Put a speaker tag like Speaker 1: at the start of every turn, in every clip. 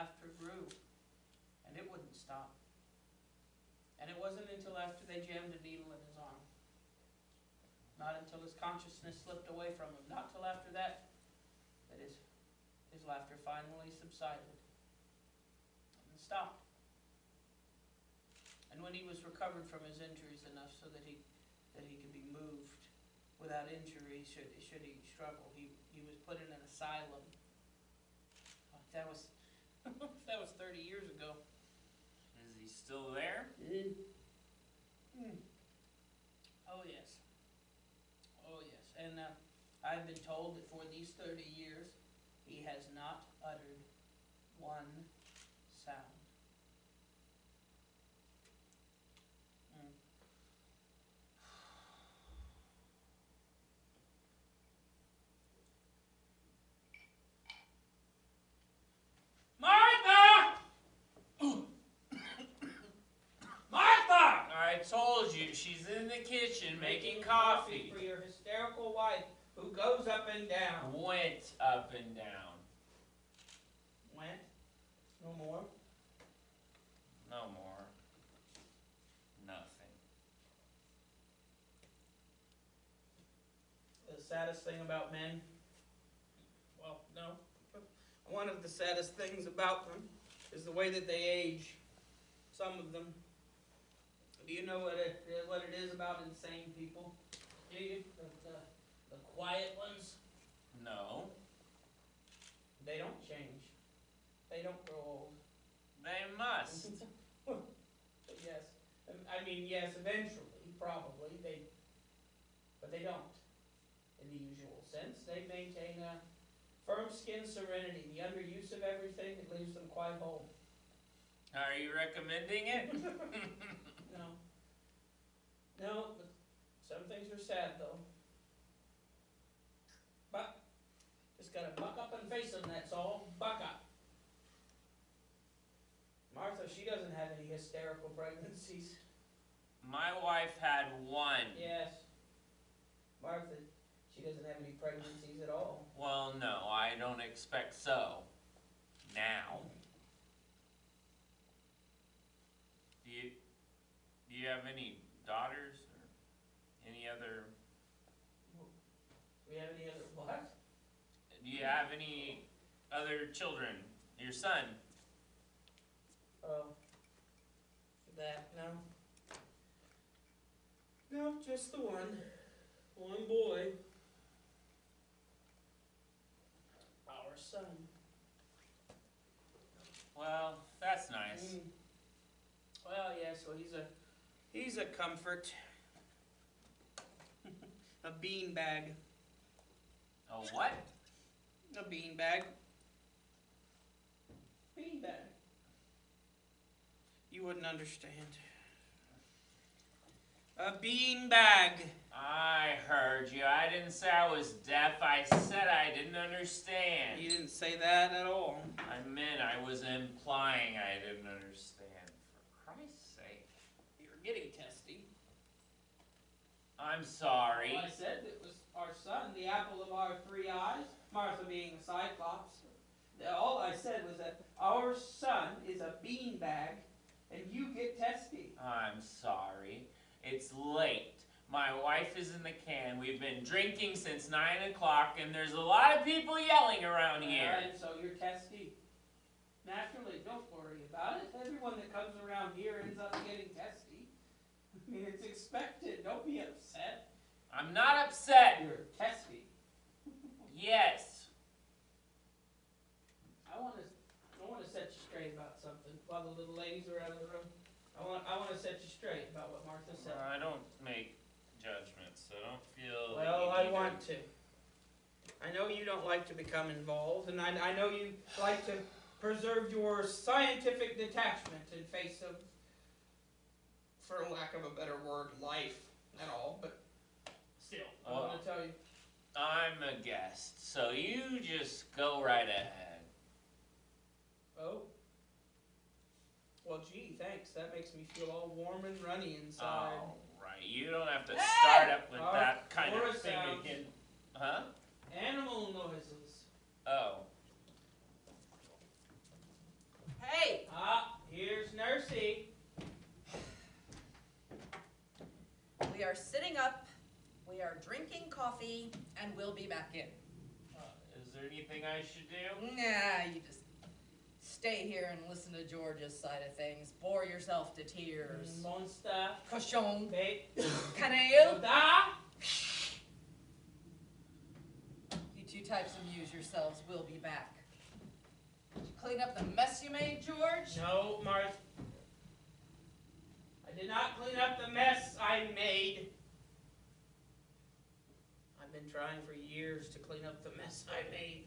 Speaker 1: laughter grew, and it wouldn't stop. And it wasn't until after they jammed a needle in his arm, not until his consciousness slipped away from him, not till after that, that his laughter finally subsided and stopped. And when he was recovered from his injuries enough so that he could be moved without injury should he struggle, he was put in an asylum. That was that was 30 years ago.
Speaker 2: Is he still there?
Speaker 1: Oh yes. Oh yes. And I've been told that for these 30 years he has not uttered one sound. Martha! Martha!
Speaker 2: I told you, she's in the kitchen making coffee.
Speaker 1: For your hysterical wife who goes up and down.
Speaker 2: Went up and down.
Speaker 1: Went? No more?
Speaker 2: No more. Nothing.
Speaker 1: The saddest thing about men? Well, no. One of the saddest things about them is the way that they age. Some of them. Do you know what it is about insane people? Do you? The quiet ones?
Speaker 2: No.
Speaker 1: They don't change. They don't grow old.
Speaker 2: They must.
Speaker 1: Yes. I mean, yes, eventually, probably. But they don't. In the usual sense. They maintain a firm skin serenity. The underuse of everything, it leaves them quite whole.
Speaker 2: Are you recommending it?
Speaker 1: No. No, but some things are sad, though. But, just gotta buck up and face them, that's all. Buck up. Martha, she doesn't have any hysterical pregnancies.
Speaker 2: My wife had one.
Speaker 1: Yes. Martha, she doesn't have any pregnancies at all.
Speaker 2: Well, no, I don't expect so. Now. Do you have any daughters or any other?
Speaker 1: Do we have any other what?
Speaker 2: Do you have any other children? Your son?
Speaker 1: Oh. That, no. No, just the one. One boy. Our son.
Speaker 2: Well, that's nice.
Speaker 1: Well, yes, well, he's a comfort. A beanbag.
Speaker 2: A what?
Speaker 1: A beanbag. Beanbag. You wouldn't understand. A beanbag.
Speaker 2: I heard you. I didn't say I was deaf. I said I didn't understand.
Speaker 1: You didn't say that at all.
Speaker 2: I meant I was implying I didn't understand. For Christ's sake.
Speaker 1: You're getting testy.
Speaker 2: I'm sorry.
Speaker 1: Well, I said it was our son, the apple of our three eyes, Martha being a cyclops. All I said was that our son is a beanbag, and you get testy.
Speaker 2: I'm sorry. It's late. My wife is in the can. We've been drinking since 9 o'clock, and there's a lot of people yelling around here.
Speaker 1: And so you're testy. Naturally, don't worry about it. Everyone that comes around here ends up getting testy. I mean, it's expected. Don't be upset.
Speaker 2: I'm not upset.
Speaker 1: You're testy.
Speaker 2: Yes.
Speaker 1: I want to set you straight about something while the little ladies are out of the room. I want to set you straight about what Martha said.
Speaker 2: I don't make judgments, so don't feel.
Speaker 1: Well, I want to. I know you don't like to become involved, and I know you like to preserve your scientific detachment in face of, for lack of a better word, life and all, but still, I want to tell you.
Speaker 2: I'm a guest, so you just go right ahead.
Speaker 1: Oh. Well, gee, thanks. That makes me feel all warm and runny inside.
Speaker 2: All right, you don't have to start up with
Speaker 1: Our
Speaker 2: that kind of
Speaker 1: forest
Speaker 2: thing
Speaker 1: sounds.
Speaker 2: again. Huh?
Speaker 1: Animal noises.
Speaker 2: Oh.
Speaker 3: money and we'll be back in.
Speaker 2: Is there anything I should do?
Speaker 3: Nah, you just stay here and listen to George's side of things. Bore yourself to tears.
Speaker 1: Monster.
Speaker 3: Cochon.
Speaker 1: Bait.
Speaker 3: Canaille.
Speaker 1: Da.
Speaker 3: You two types amuse yourselves. We'll be back. Did you clean up the mess you made, George?
Speaker 1: No, Martha. I did not clean up the mess I made. I've been trying for years to clean up the mess I made.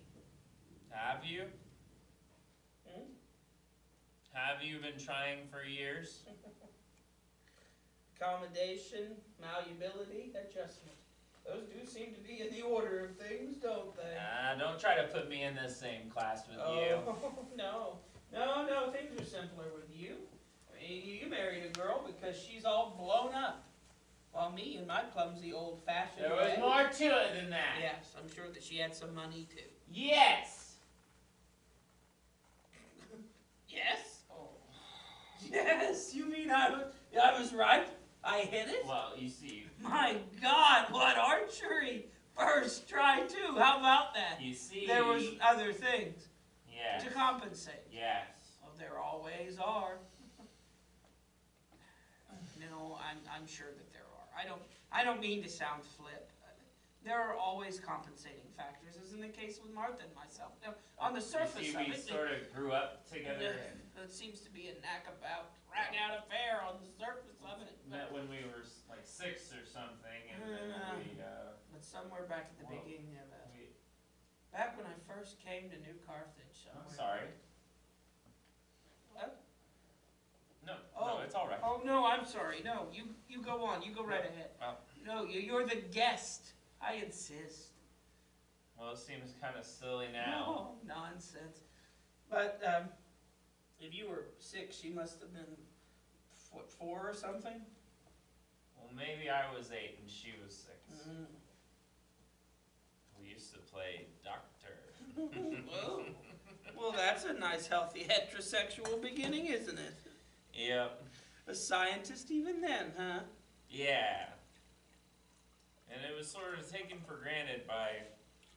Speaker 2: Have you?
Speaker 1: Hmm?
Speaker 2: Have you been trying for years?
Speaker 1: Accommodation, malleability, adjustment. Those do seem to be in the order of things, don't they?
Speaker 2: Don't try to put me in the same class with you.
Speaker 1: No. No, things are simpler with you. I mean, you married a girl because she's all blown up. While me and my clumsy old-fashioned
Speaker 2: There was
Speaker 1: way.
Speaker 2: more to it than that.
Speaker 1: Yes, I'm sure that she had some money too.
Speaker 2: Yes!
Speaker 1: Yes? Oh. Yes, you mean I was right? I hit it?
Speaker 2: Well, you see.
Speaker 1: My God, what archery! First try too, how about that?
Speaker 2: You see.
Speaker 1: There was other things
Speaker 2: Yes.
Speaker 1: to compensate.
Speaker 2: Yes.
Speaker 1: Well, there always are. No, I'm sure that there are. I don't mean to sound flip. There are always compensating factors, as in the case with Martha and myself. Now, on the surface
Speaker 2: you see,
Speaker 1: of
Speaker 2: we
Speaker 1: it,
Speaker 2: sort of grew up together.
Speaker 1: it seems to be a knack about dragging out a fair on the surface of it.
Speaker 2: Met when we were like 6 or something, and then
Speaker 1: But somewhere back at the
Speaker 2: Whoa.
Speaker 1: beginning of back when I first came to New Carthage.
Speaker 2: I'm sorry.
Speaker 1: What?
Speaker 2: No,
Speaker 1: Oh.
Speaker 2: it's all right.
Speaker 1: Oh no, I'm sorry. No, you go on. You go right ahead.
Speaker 2: Well.
Speaker 1: No, you're the guest. I insist.
Speaker 2: Well, it seems kind of silly now.
Speaker 1: No, nonsense. But if you were 6, you must have been what, 4 or something.
Speaker 2: Well, maybe I was 8 and she was 6.
Speaker 1: Mm.
Speaker 2: We used to play doctor.
Speaker 1: Oh. Well, that's a nice, healthy heterosexual beginning, isn't it?
Speaker 2: Yep.
Speaker 1: A scientist even then, huh?
Speaker 2: Yeah. And it was sort of taken for granted by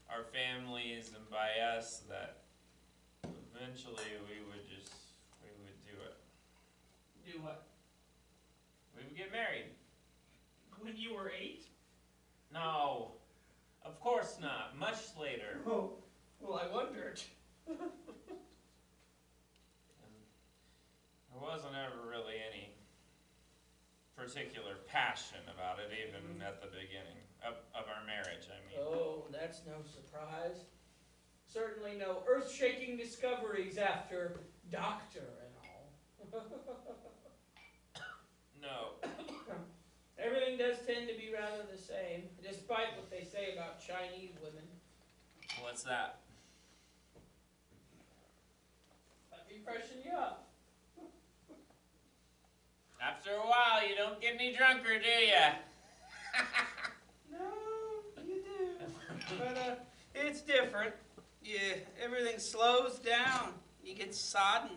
Speaker 2: our families and by us that eventually we would do it.
Speaker 1: Do what?
Speaker 2: We would get married.
Speaker 1: When you were 8?
Speaker 2: No, of course not. Much later.
Speaker 1: Oh, well, I wondered.
Speaker 2: And there wasn't ever really any particular passion about it, even at the beginning of our marriage, I mean.
Speaker 1: Oh, that's no surprise. Certainly no earth-shaking discoveries after Doctor and all.
Speaker 2: No.
Speaker 1: Everything does tend to be rather the same, despite what they say about Chinese women.
Speaker 2: What's that?
Speaker 1: Let me freshen you up.
Speaker 2: After a while, you don't get any drunker, do ya?
Speaker 1: No, you do. But it's different. Yeah, everything slows down. You get sodden.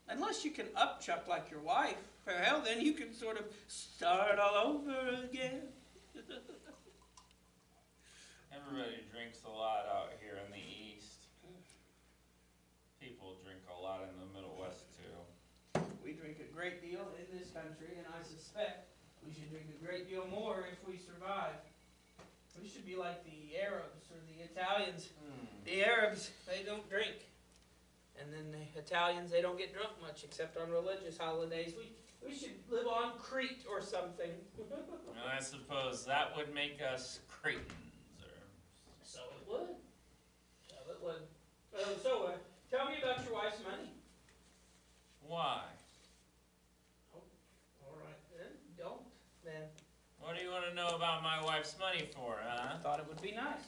Speaker 1: Unless you can upchuck like your wife. Well, then you can sort of start all over again.
Speaker 2: Everybody drinks a lot out here in the East. People drink a lot in the Middle West, too.
Speaker 1: We drink a great deal in this country, and I suspect we should drink a great deal more if we survive. We should be like the Arabs or the Italians. The Arabs, they don't drink. And then the Italians, they don't get drunk much except on religious holidays. We should live on Crete or something.
Speaker 2: And I suppose that would make us Cretans, or...
Speaker 1: So it would. So it would. Tell me about your wife's money.
Speaker 2: Why?
Speaker 1: Oh, all right then. Don't then.
Speaker 2: What do you want to know about my wife's money for, huh?
Speaker 1: I thought it would be nice.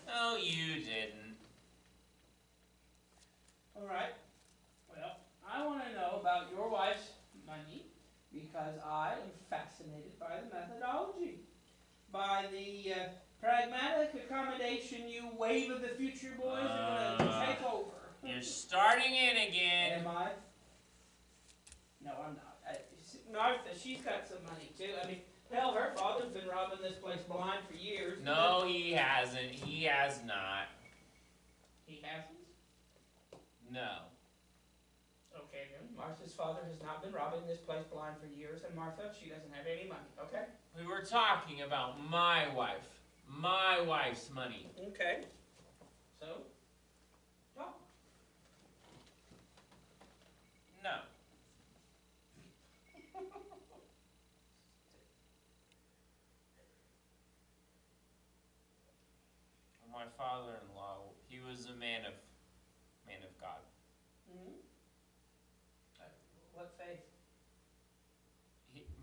Speaker 2: No, you didn't.
Speaker 1: All right. Well, I want to know about your wife's money because I am fascinated by the methodology, by the pragmatic accommodation you wave of the future boys are going to take over.
Speaker 2: You're starting in again.
Speaker 1: Am I? No, I'm not. Martha, she's got some money too. I mean, Hell, her father's been robbing this place blind for years.
Speaker 2: No, he hasn't. He has not.
Speaker 1: He hasn't?
Speaker 2: No.
Speaker 1: Okay then, Martha's father has not been robbing this place blind for years, and Martha, she doesn't have any money, okay?
Speaker 2: We were talking about my wife. My wife's money.
Speaker 1: Okay. So? Talk.
Speaker 2: No. My father-in-law, he was a man of God.
Speaker 1: Mm-hmm. What faith?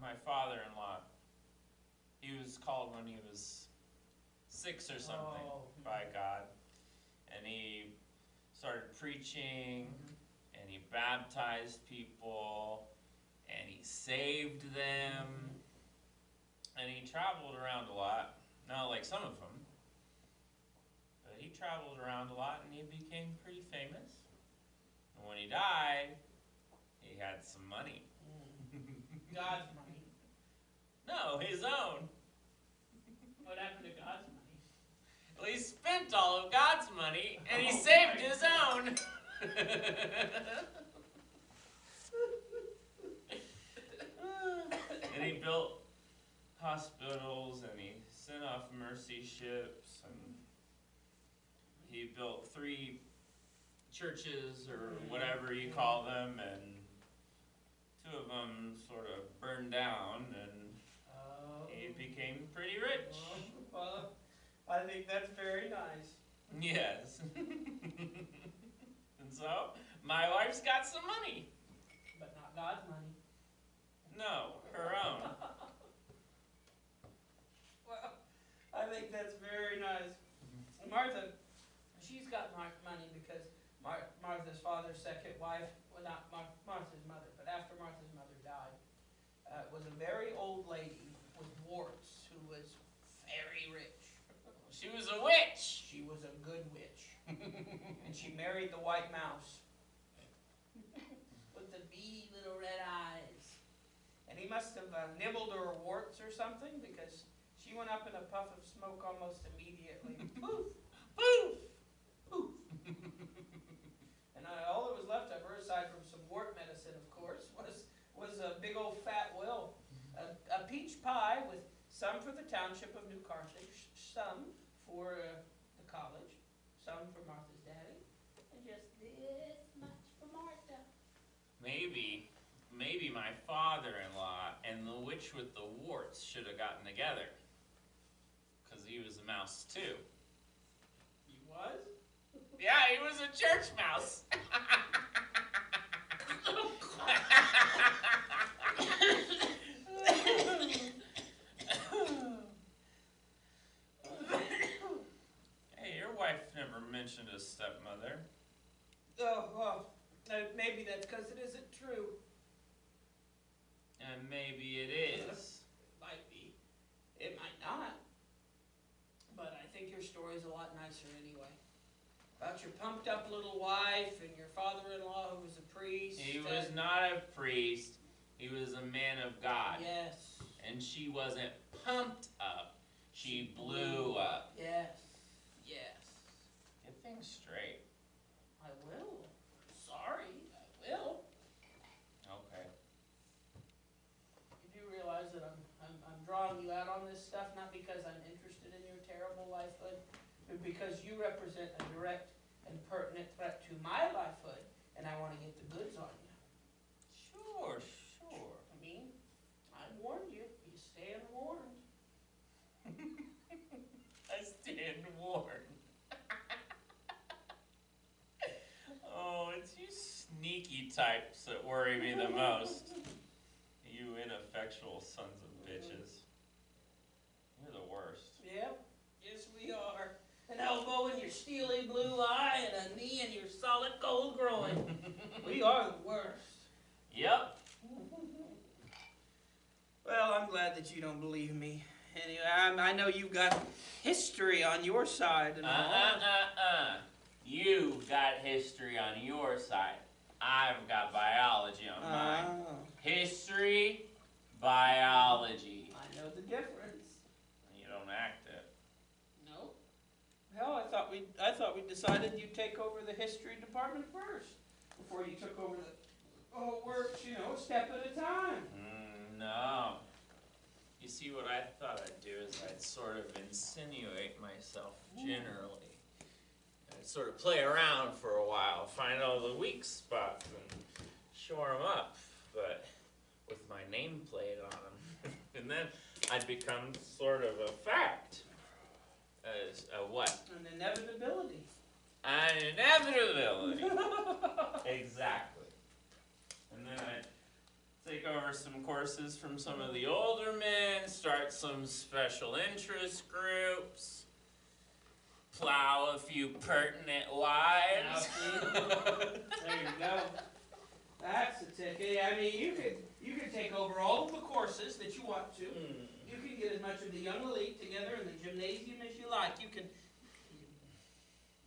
Speaker 2: My father-in-law, he was called when he was 6 or something by God, and he started preaching, and he baptized people, and he saved them, and he traveled around a lot. Not like some of them, but he traveled around a lot, and he became pretty famous. And when he died, he had some money.
Speaker 1: God's money.
Speaker 2: No, his own.
Speaker 1: What happened to God's money?
Speaker 2: Well, he spent all of God's money, and he saved his own. And he built hospitals, and he sent off mercy ships, and he built 3 churches, or whatever you call them, and 2 of them sort of burned down, and he became pretty rich.
Speaker 1: Well, I think that's very nice.
Speaker 2: Yes. And so, my wife's got some money.
Speaker 1: But not God's money.
Speaker 2: No, her own.
Speaker 1: Well, I think that's very nice. Martha, she's got money because Martha's father's second wife, well, not Martha's mother, but after Martha's mother died, was a very old lady with warts who was very rich.
Speaker 2: She was a witch.
Speaker 1: She was a good witch. And she married the white mouse with the beady little red eyes. And he must have nibbled her warts or something, because she went up in a puff of smoke almost immediately. Poof!
Speaker 2: Poof!
Speaker 1: Poof! And all that was left of her, aside from some wart medicine, of course, was a big old fat will. A peach pie with some for the township of New Carthage, some for the college, some for Martha's daddy, and just this much for Martha.
Speaker 2: Maybe my father-in-law and the witch with the warts should have gotten together. Because he was a mouse too.
Speaker 1: He was?
Speaker 2: Yeah, he was a church mouse. Hey, your wife never mentioned a stepmother.
Speaker 1: Oh, well, maybe that's because it isn't true.
Speaker 2: And maybe it is.
Speaker 1: Might be. It might not. But I think your story's a lot nicer anyway. About your pumped up little wife and your father-in-law who was a priest.
Speaker 2: He was not a priest. He was a man of God.
Speaker 1: Yes.
Speaker 2: And she wasn't pumped up. She blew up.
Speaker 1: Yes. Yes.
Speaker 2: Get things straight.
Speaker 1: I will. Sorry, I will.
Speaker 2: Okay.
Speaker 1: You do realize that I'm drawing you out on this stuff, not because I'm interested in your terrible lifehood, but because you represent a direct and pertinent threat to my lifehood, and I want to get the goods on you.
Speaker 2: Sure.
Speaker 1: I mean, I warned you. You stand warned.
Speaker 2: I stand warned. Oh, it's you sneaky types that worry me the most. You ineffectual sons of bitches. You're the worst.
Speaker 1: Yep. Yes, we are. An elbow in your steely blue eye and a knee in your solid gold groin. We are the worst.
Speaker 2: Yep.
Speaker 1: Well, I'm glad that you don't believe me. Anyway, I know you've got history on your side and all.
Speaker 2: You've got history on your side. I've got biology on mine. History, biology.
Speaker 1: I know the we decided you'd take over the history department first, before you took over the whole works, you know, a step at a time.
Speaker 2: No. You see, what I thought I'd do is I'd sort of insinuate myself generally. I'd sort of play around for a while, find all the weak spots and shore them up, but with my nameplate on them. And then I'd become sort of a fact. As a what?
Speaker 1: An inevitability.
Speaker 2: An inevitability. Exactly. And then I'd take over some courses from some of the older men, start some special interest groups, plow a few pertinent
Speaker 1: Now,
Speaker 2: wives.
Speaker 1: see? There you go. That's the ticket. I mean, you could take over all of the courses that you want to. You can get as much of the young elite together in the gymnasium as you like. You can,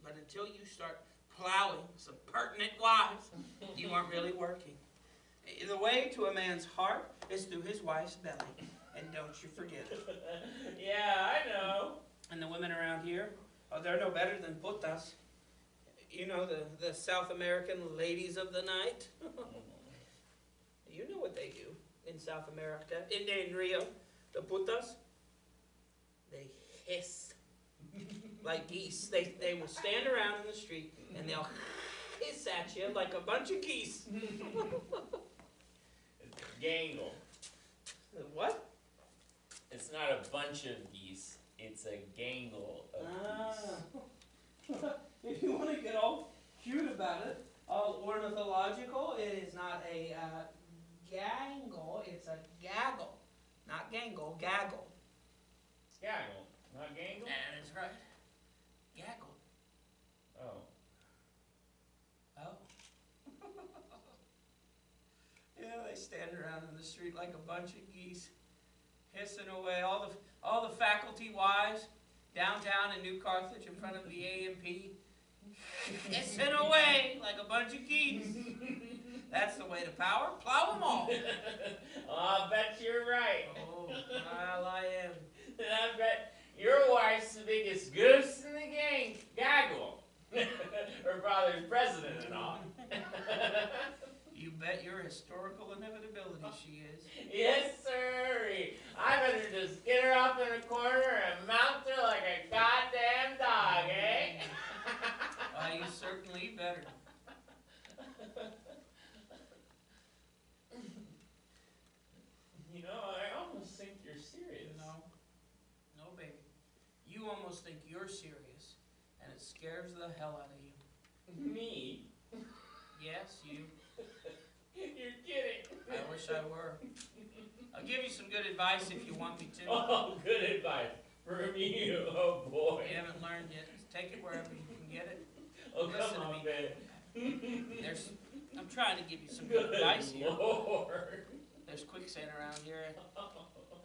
Speaker 1: but until you start plowing some pertinent wives, you aren't really working. The way to a man's heart is through his wife's belly, and don't you forget it.
Speaker 2: Yeah, I know.
Speaker 1: And the women around here, oh, they're no better than putas. You know, the South American ladies of the night. You know what they do in South America, in Rio. The putas, they hiss like geese. They will stand around in the street and they'll hiss at you like a bunch of geese.
Speaker 2: Gangle.
Speaker 1: What?
Speaker 2: It's not a bunch of geese. It's a gangle of geese.
Speaker 1: If you want to get all cute about it, all ornithological, it is not a gangle, it's a gaggle. Not gangle, gaggle.
Speaker 2: Gaggle, not gangle?
Speaker 1: That is right. Gaggle.
Speaker 2: Oh.
Speaker 1: Oh. Yeah, they stand around in the street like a bunch of geese, hissing away. All the faculty wives downtown in New Carthage in front of the A&P, hissing away like a bunch of geese. That's the way to power. Plow them all.
Speaker 2: I bet you're right.
Speaker 1: Oh, well, I am.
Speaker 2: And I bet your wife's the biggest goose in the gang. Gaggle. Her father's president and all.
Speaker 1: You bet your historical inevitability she is.
Speaker 2: Yes, sirree. I better just get her up in a corner and mount her like a goddamn dog, eh?
Speaker 1: You certainly better.
Speaker 2: You know, I almost think you're serious.
Speaker 1: No, baby. You almost think you're serious, and it scares the hell out of you.
Speaker 2: Me?
Speaker 1: Yes, you.
Speaker 2: You're kidding.
Speaker 1: I wish I were. I'll give you some good advice if you want me to.
Speaker 2: Oh, good advice from you. Oh, boy.
Speaker 1: You haven't learned yet. Just take it wherever you can get it.
Speaker 2: Oh,
Speaker 1: Listen
Speaker 2: come
Speaker 1: to
Speaker 2: on,
Speaker 1: me.
Speaker 2: babe.
Speaker 1: I'm trying to give you some good advice here.
Speaker 2: Lord.
Speaker 1: There's quicksand around here,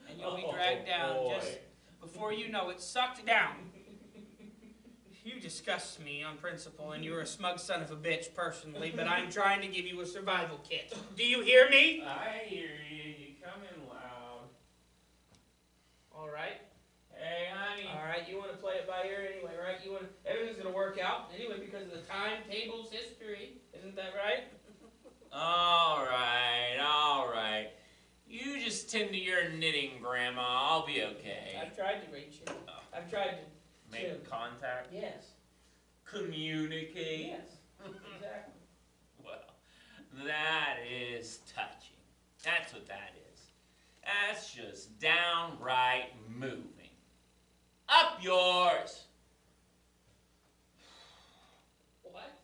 Speaker 1: and you'll be dragged down just before you know it, sucked down. You disgust me on principle, and you're a smug son of a bitch personally, but I'm trying to give you a survival kit. Do you hear me?
Speaker 2: I hear you. You come in loud.
Speaker 1: All right.
Speaker 2: Hey, honey.
Speaker 1: All right, you want to play it by ear anyway, right? Everything's going to work out anyway because of the timetable's history. Isn't that right?
Speaker 2: All right. You just tend to your knitting, Grandma. I'll be okay.
Speaker 1: I've tried to reach you. I've tried to...
Speaker 2: Make contact?
Speaker 1: Yes.
Speaker 2: Communicate?
Speaker 1: Yes. Exactly.
Speaker 2: Well, that is touching. That's what that is. That's just downright moving. Up yours!
Speaker 1: What?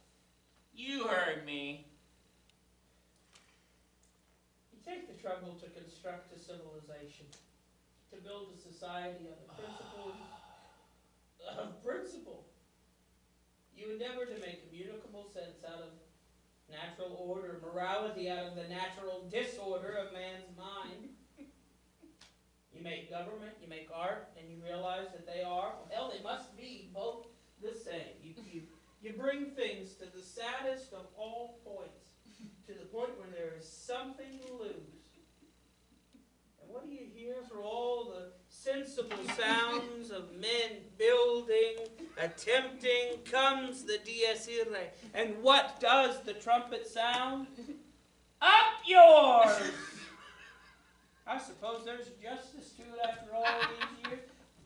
Speaker 2: You heard me.
Speaker 1: You take the trouble to construct a civilization, to build a society on the principles of principle. You endeavor to make communicable sense out of natural order, morality out of the natural disorder of man's mind. You make government, you make art, and you realize that they are, hell, they must be both the same. You bring things to the saddest of all points, to the point where there is something to lose. And what do you hear through all the sensible sounds of men building Attempting comes the dies irae. And what does the trumpet sound? Up yours! I suppose there's justice to it after all these years.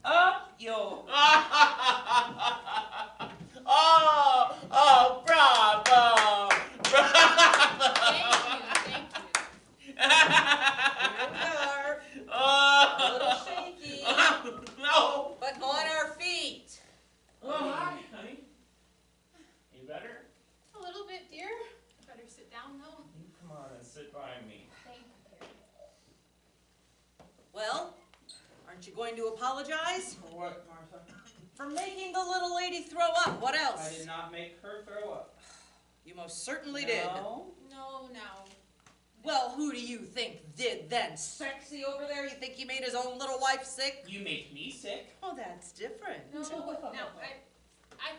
Speaker 1: Up yours!
Speaker 2: Oh, bravo! Bravo!
Speaker 4: Thank you.
Speaker 3: Here we are, a little shaky,
Speaker 2: No!
Speaker 3: but on our feet.
Speaker 2: Well, hi, honey. You better?
Speaker 4: A little bit, dear. Better sit down, though.
Speaker 2: You come on and sit by me.
Speaker 4: Thank you, dear.
Speaker 3: Well, aren't you going to apologize?
Speaker 1: For what, Martha?
Speaker 3: For making the little lady throw up. What else?
Speaker 1: I did not make her throw up.
Speaker 3: You most certainly did.
Speaker 1: No.
Speaker 4: No.
Speaker 3: Well, who do you think did then? Sexy over there? You think he made his own little wife sick?
Speaker 1: You make me sick.
Speaker 3: Oh, that's different.
Speaker 4: No, I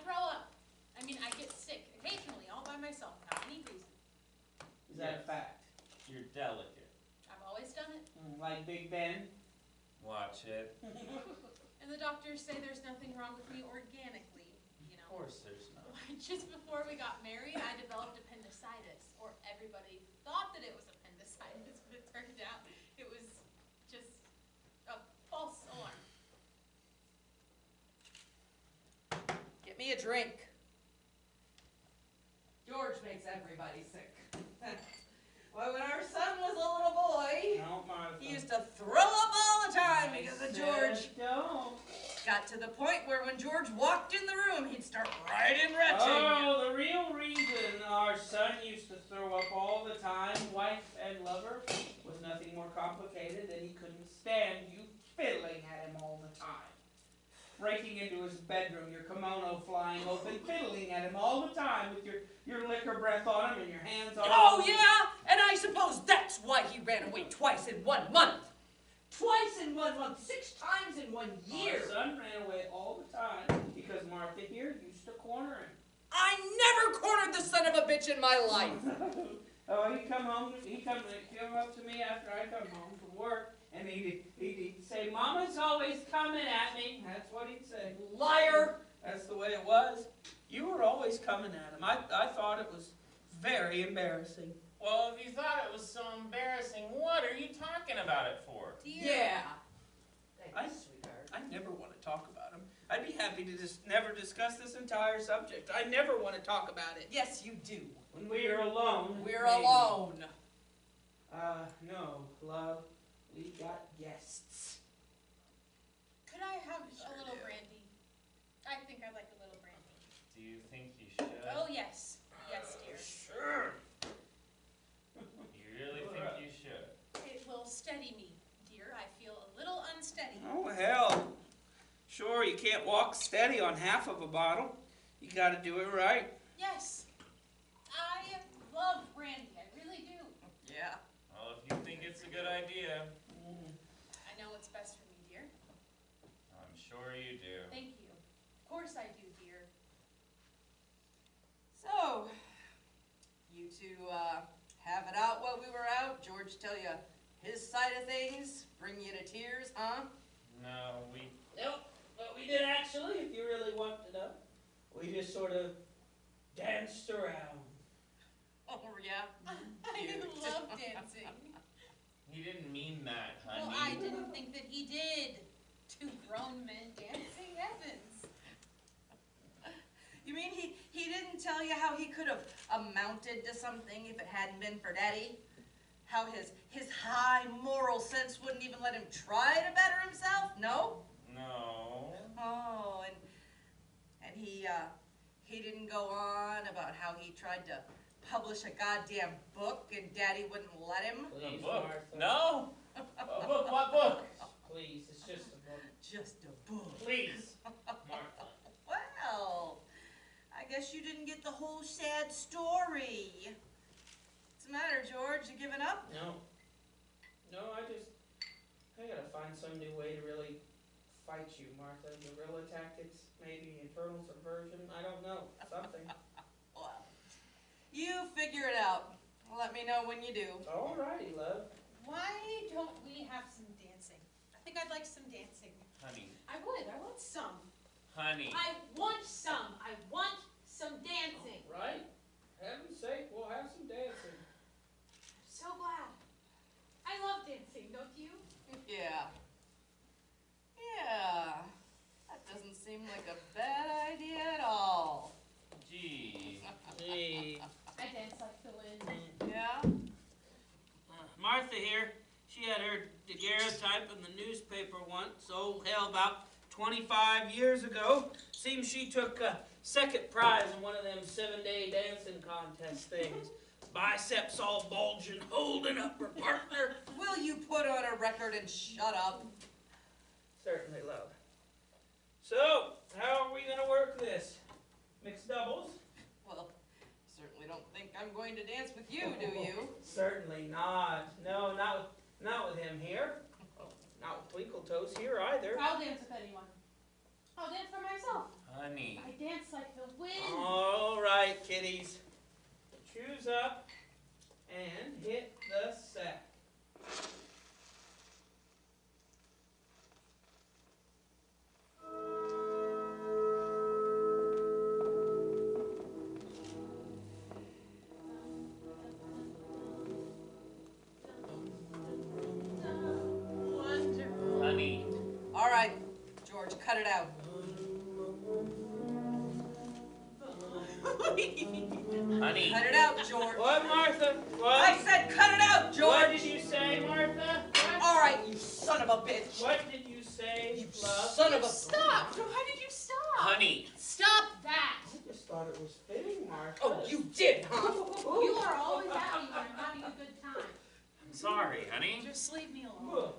Speaker 4: throw up. I mean, I get sick occasionally, all by myself, without any reason.
Speaker 1: Is that a fact?
Speaker 2: You're delicate.
Speaker 4: I've always done it.
Speaker 1: Like Big Ben?
Speaker 2: Watch it.
Speaker 4: And the doctors say there's nothing wrong with me organically, you
Speaker 2: Of
Speaker 4: know.
Speaker 2: course there's not.
Speaker 4: Just before we got married, I developed appendicitis, or everybody thought that it was appendicitis, but it turned out it was just a false alarm.
Speaker 3: Get me a drink. George makes everybody sick. Well, when our son was a little boy,
Speaker 1: No, Martha.
Speaker 3: he used to throw up all the time because of
Speaker 1: I
Speaker 3: George.
Speaker 1: said don't.
Speaker 3: Got to the point where when George walked in the room, he'd start riding retching.
Speaker 1: Oh, the real reason our son used to throw up all the time, wife and lover, was nothing more complicated than he couldn't stand you fiddling at him all the time. Breaking into his bedroom, your kimono flying open, fiddling at him all the time with your liquor breath on him and your hands on him.
Speaker 3: Oh, yeah? And I suppose that's why he ran away twice in 1 month. Twice in 1 month, 6 times in 1 year.
Speaker 1: Our son ran away all the time because Martha here used to corner him.
Speaker 3: I never cornered the son of a bitch in my life.
Speaker 1: Oh, he'd come up to me after I come home from work, and he'd say, "Mama's always coming at me." That's what he'd say.
Speaker 3: Liar.
Speaker 1: That's the way it was. You were always coming at him. I thought it was very embarrassing.
Speaker 2: Well, if you thought it was so embarrassing, what are you talking about it for?
Speaker 4: Dear.
Speaker 3: Yeah.
Speaker 1: I-
Speaker 3: Thanks, sweetheart.
Speaker 1: I never want to talk about him. I'd be happy to just never discuss this entire subject. I never want to talk about it.
Speaker 3: Yes, you do.
Speaker 1: When we are alone.
Speaker 3: We're
Speaker 1: maybe.
Speaker 3: alone.
Speaker 1: No, love. We got guests.
Speaker 4: Could I have a little brandy? I think I'd like a little brandy.
Speaker 2: Do you think you should?
Speaker 4: Oh, yes. Yes, dear.
Speaker 1: Sure.
Speaker 2: You really think you should?
Speaker 4: It will steady me, dear. I feel a little unsteady.
Speaker 1: Oh, hell. Sure, you can't walk steady on half of a bottle. You gotta do it right.
Speaker 4: Yes. I love brandy. I really do.
Speaker 3: Yeah.
Speaker 2: Well, if you think it's a good idea,
Speaker 4: I know what's best for me, dear.
Speaker 2: I'm sure you do.
Speaker 4: Thank you. Of course I do, dear.
Speaker 3: So, you two, have it out while we were out? George tell you his side of things? Bring you to tears, huh?
Speaker 2: No,
Speaker 1: Nope, but we did actually, if you really want to know. We just sort of danced around.
Speaker 3: Oh, yeah?
Speaker 4: I love dancing.
Speaker 2: he didn't mean that, honey.
Speaker 4: Well, I didn't think that he did. 2 grown men dancing, heavens.
Speaker 3: You mean he didn't tell you how he could have amounted to something if it hadn't been for Daddy? How his high moral sense wouldn't even let him try to better himself? No?
Speaker 2: No.
Speaker 3: Oh, and he didn't go on about how he tried to publish a goddamn book and Daddy wouldn't let him?
Speaker 2: A
Speaker 1: Please,
Speaker 2: book?
Speaker 1: Martha.
Speaker 2: No? A book? What book?
Speaker 1: Please, it's just a book.
Speaker 3: Just a book.
Speaker 2: Please, Martha.
Speaker 3: Well, I guess you didn't get the whole sad story. What's the matter, George? You giving up?
Speaker 1: No, I gotta find some new way to really fight you, Martha. Guerrilla tactics, maybe internal subversion, I don't know, something.
Speaker 3: Well, you figure it out. Let me know when you do.
Speaker 1: Alrighty, love.
Speaker 4: Why don't we have some dancing? I think I'd like some dancing.
Speaker 2: Honey,
Speaker 4: I would want some.
Speaker 2: Honey.
Speaker 4: I want some. I want some dancing.
Speaker 1: Right? Heaven's sake, we'll have some dancing.
Speaker 4: I'm so glad. I love dancing, don't you?
Speaker 3: Yeah. Yeah. That doesn't seem like a bad idea at all.
Speaker 2: Gee.
Speaker 1: Hey.
Speaker 4: I dance like the wind.
Speaker 3: Yeah?
Speaker 1: Martha here, she had her daguerreotype in the newspaper once, oh hell, about 25 years ago. Seems she took second prize in one of them 7-day dancing contest things. Biceps all bulging, holding up her partner.
Speaker 3: Will you put on a record and shut up?
Speaker 1: Certainly, love. So, how are we going to work this? Mixed doubles?
Speaker 3: Well, you certainly don't think I'm going to dance with you, do you?
Speaker 1: Certainly not. No, not with him here. Not with Twinkle Toes here either.
Speaker 4: I'll dance with anyone. I'll dance for myself.
Speaker 2: Honey.
Speaker 4: I dance like the wind.
Speaker 1: All right, kiddies. Choose up and hit the sack.
Speaker 4: Wonderful.
Speaker 2: Honey.
Speaker 3: All right, George, cut it out.
Speaker 2: Honey.
Speaker 3: Cut it out, George.
Speaker 1: What, Martha? What?
Speaker 3: I said cut it out, George.
Speaker 1: What did you say, Martha?
Speaker 3: All right, you son of a bitch.
Speaker 1: What did you say,
Speaker 3: You
Speaker 1: love?
Speaker 3: son of a...
Speaker 4: Stop! Why did you stop?
Speaker 2: Honey.
Speaker 4: Stop that!
Speaker 1: I just thought it was fitting, Martha.
Speaker 3: Oh, you did, huh?
Speaker 4: You are always happy when I'm having a good time.
Speaker 2: I'm sorry, honey.
Speaker 4: Just leave me alone.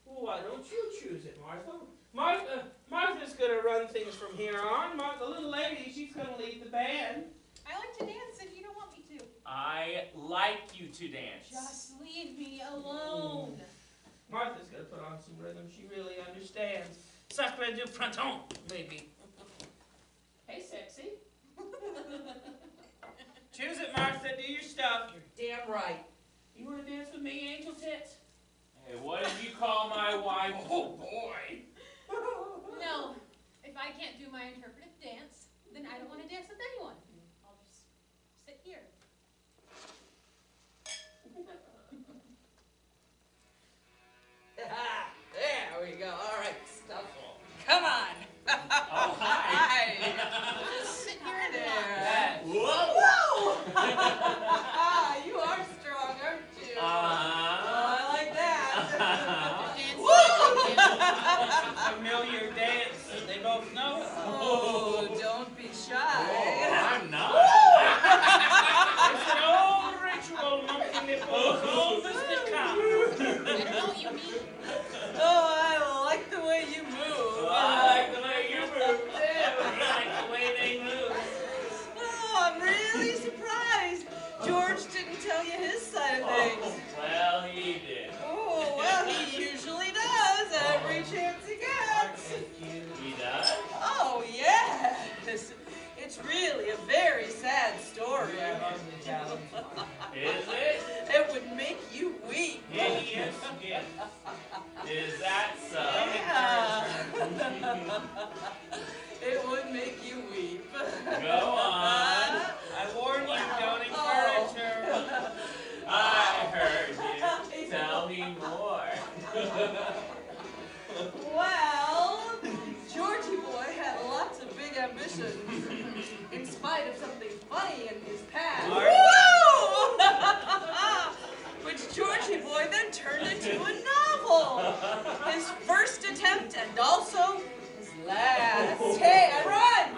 Speaker 1: Well, why don't you choose it, Martha? Martha's gonna run things from here on. The little lady, she's gonna lead the band.
Speaker 4: I like to dance and you don't want me to.
Speaker 2: I like you to dance.
Speaker 4: Just leave me alone.
Speaker 1: Martha's gonna put on some rhythm she really understands. Sacre du printemps, maybe. Hey, sexy. Choose it, Martha. Do your stuff.
Speaker 3: You're damn right.
Speaker 1: You wanna dance with me, Angel Tits?
Speaker 2: Hey, what did you call my wife?
Speaker 1: Oh, boy.
Speaker 4: No, if I can't do my interpretive dance, then I don't want to dance with anyone. I'll just sit here.
Speaker 3: There we go. All right, stuff. Come on.
Speaker 2: Oh, hi.
Speaker 3: Hi.
Speaker 4: Just sit here and
Speaker 3: There.
Speaker 2: Whoa.
Speaker 3: Whoa! You are strong, aren't you? Oh, I like that.
Speaker 4: dance.
Speaker 1: Familiar dance. They both know.
Speaker 3: Oh, don't be
Speaker 2: Oh,
Speaker 3: shy.
Speaker 2: I'm not.
Speaker 1: It's an old ritual, monkey nipples, old as the cow.
Speaker 4: I don't know what you mean.
Speaker 3: Oh, I like the way you move.
Speaker 2: I like the way you move, too. I like the way they move.
Speaker 3: Oh, I'm really surprised. George didn't tell you his side of things.
Speaker 2: Oh, well, he did.
Speaker 3: Oh, well, he usually does every chance he gets.
Speaker 2: He does?
Speaker 3: Oh, yes. It's really a very sad story.
Speaker 2: Is it?
Speaker 3: It would make you weep.
Speaker 1: Hideous gift.
Speaker 2: Is that so?
Speaker 3: Yeah. It would make you weep.
Speaker 2: Go on.
Speaker 1: I warn you, don't encourage her.
Speaker 2: I heard you. Tell me more.
Speaker 3: Well, Georgie boy had lots of big ambitions, in spite of something funny in his past. Woo! Which Georgie boy then turned into a novel. His first attempt and also his last. Hey, I rhymed!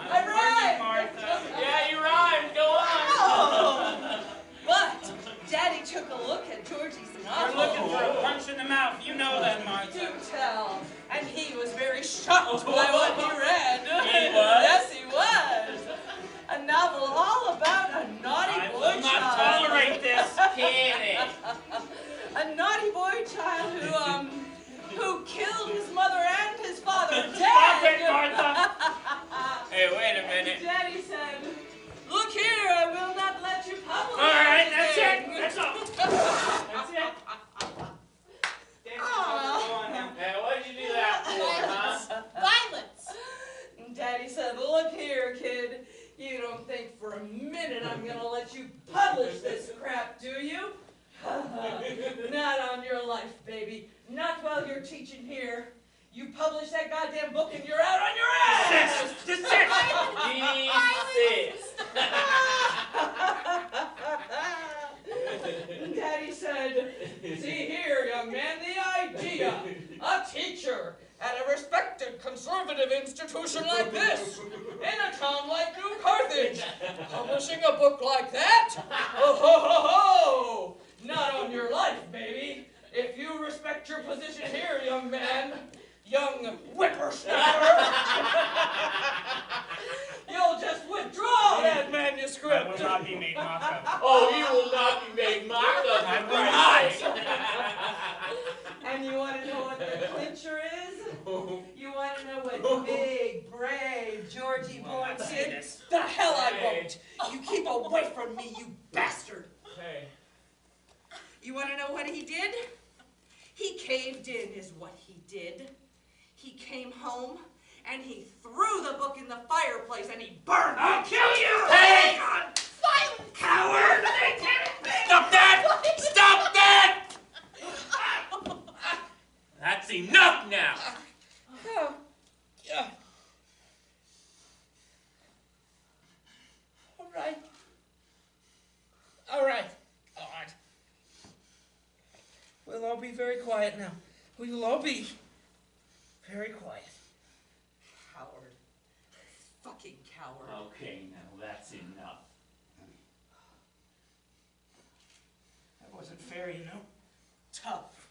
Speaker 1: Martha.
Speaker 2: Yeah, you rhymed. Go on.
Speaker 3: Oh. But Daddy took a look at Georgie's
Speaker 1: You're
Speaker 3: novel.
Speaker 1: looking for a punch in the mouth. You know that, Martha.
Speaker 3: Do tell. And he was very shocked by what he read.
Speaker 2: He was?
Speaker 3: Yes, he was. A novel all about a naughty
Speaker 1: I
Speaker 3: boy
Speaker 1: will not
Speaker 3: child.
Speaker 1: tolerate this.
Speaker 2: Kitty.
Speaker 3: A naughty boy child who killed his mother and his father dead.
Speaker 1: Stop it, Martha.
Speaker 2: Hey, wait a minute.
Speaker 3: Daddy said, "Look here, I will not let you publish."
Speaker 1: All right, that's it.
Speaker 3: anything."
Speaker 1: That's all. That's it.
Speaker 3: Aw.
Speaker 1: Go on now.
Speaker 2: Hey, what'd you do that for, huh?
Speaker 4: Violence.
Speaker 3: Daddy said, Not on your life, baby. Not while you're teaching here. You publish that goddamn book and you're out on your ass!
Speaker 2: Desist!
Speaker 3: Daddy said, see here, young man, the idea. A teacher at a respected conservative institution like this, in a town like New Carthage, publishing a book like that? Oh, ho, ho, ho! Not on your life, baby. If you respect your position here, young man, young whippersnapper, you'll just withdraw that manuscript.
Speaker 5: I will not be made mock of.
Speaker 2: Oh, you will not be made mock of.
Speaker 5: I will
Speaker 3: And you want to know what the clincher is? You want to know what big, brave Georgie Boy did? The hell I won't! You keep away from me, you bastard!
Speaker 2: Hey.
Speaker 3: You want to know what he did? He caved in, is what he did. He came home and he threw the book in the fireplace and he burned it.
Speaker 5: I'll kill you!
Speaker 2: Hey!
Speaker 4: Silence!
Speaker 5: Coward!
Speaker 2: Stop that! Stop that! That's enough now!
Speaker 3: Oh, yeah. All right. All right. All right. We'll all be very quiet now. We will all be very quiet. Coward. Fucking coward.
Speaker 5: Okay, now that's enough.
Speaker 3: That wasn't fair, you know. Tough.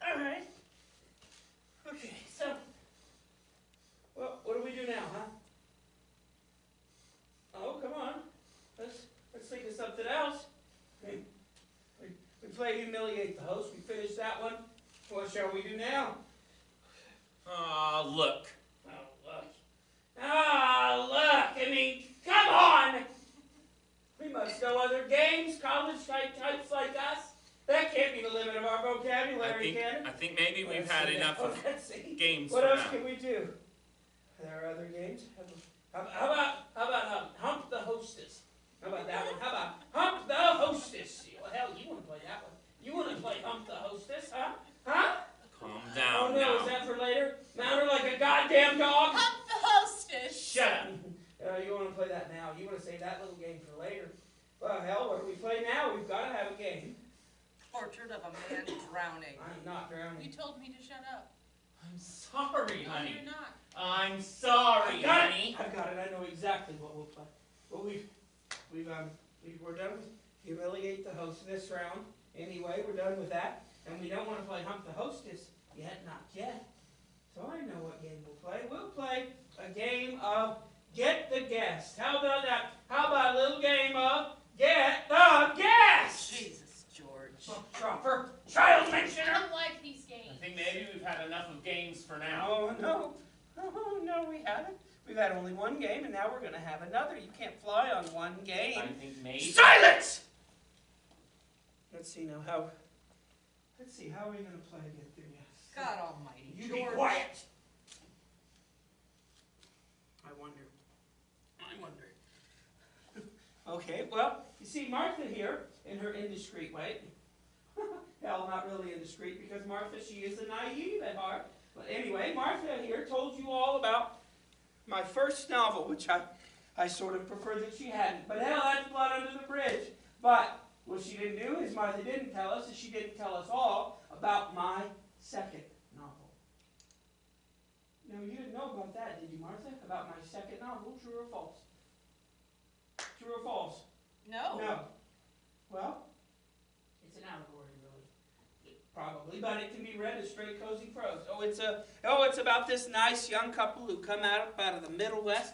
Speaker 3: All right. Okay, so, well, what do we do now, huh? Oh, come on. Let's think of something else. We played Humiliate the Host. We finished that one. What shall we do now?
Speaker 2: Aw, look.
Speaker 3: Oh, look. Ah, look. I mean, come on. We must know other games, college-type types like us. That can't be the limit of our vocabulary, can it?
Speaker 2: I think maybe we've had enough of
Speaker 3: Let's see.
Speaker 2: games
Speaker 3: What
Speaker 2: for
Speaker 3: else
Speaker 2: now.
Speaker 3: can we do? There are other games. How about Hump the Hostess? How about that one? How about Hump the Hostess? Well, hell, you want to play that one? You want to play Hump the Hostess, huh? Huh?
Speaker 2: Calm
Speaker 3: Oh
Speaker 2: down
Speaker 3: no,
Speaker 2: now.
Speaker 3: is that for later? Mount her like a goddamn dog?
Speaker 4: Hump the hostess!
Speaker 3: Shut up. You want to play that now. You want to save that little game for later. Well, hell, what do we play now? We've got to have a game.
Speaker 6: Portrait of a man drowning.
Speaker 3: I'm not
Speaker 4: You
Speaker 3: drowning.
Speaker 4: told me to shut up.
Speaker 2: I'm sorry,
Speaker 4: No,
Speaker 2: honey.
Speaker 4: you're not.
Speaker 2: I'm sorry,
Speaker 3: I've got
Speaker 2: honey.
Speaker 3: it. I've got it. I know exactly what we'll play. Well, we're done with Humiliate the Hostess round. Anyway, we're done with that. And we don't want to play Hump the Hostess yet, not yet. So I know what game we'll play. We'll play a game of Get the Guest. How about that? How about a little game of Get the Guest?
Speaker 6: Jesus, George.
Speaker 3: Book dropper, child
Speaker 4: I
Speaker 3: mentioner.
Speaker 4: don't like these
Speaker 2: I
Speaker 4: games.
Speaker 2: think maybe we've had enough of games for now.
Speaker 3: Oh, no. Oh, no, we haven't. We've had only one game, and now we're going to have another. You can't fly on one game.
Speaker 2: I think maybe.
Speaker 3: Silence! Let's see now how. Let's see, how are we going to play Get the Guest?
Speaker 6: God almighty,
Speaker 3: You
Speaker 6: George.
Speaker 3: be quiet! I wonder. Okay, well, you see Martha here, in her indiscreet way. Hell, not really indiscreet, because Martha, she is a naive at heart. But anyway, Martha here told you all about my first novel, which I sort of prefer that she hadn't. But hell, that's blood under the bridge. But what she didn't do is Martha didn't tell us, is she didn't tell us all about my second novel. No, you didn't know about that, did you, Martha? About my second novel, true or false? True or false?
Speaker 6: No.
Speaker 3: No. Well, it's an allegory, really. Probably, but it can be read as straight, cozy prose. It's about this nice young couple who come out of the Middle West.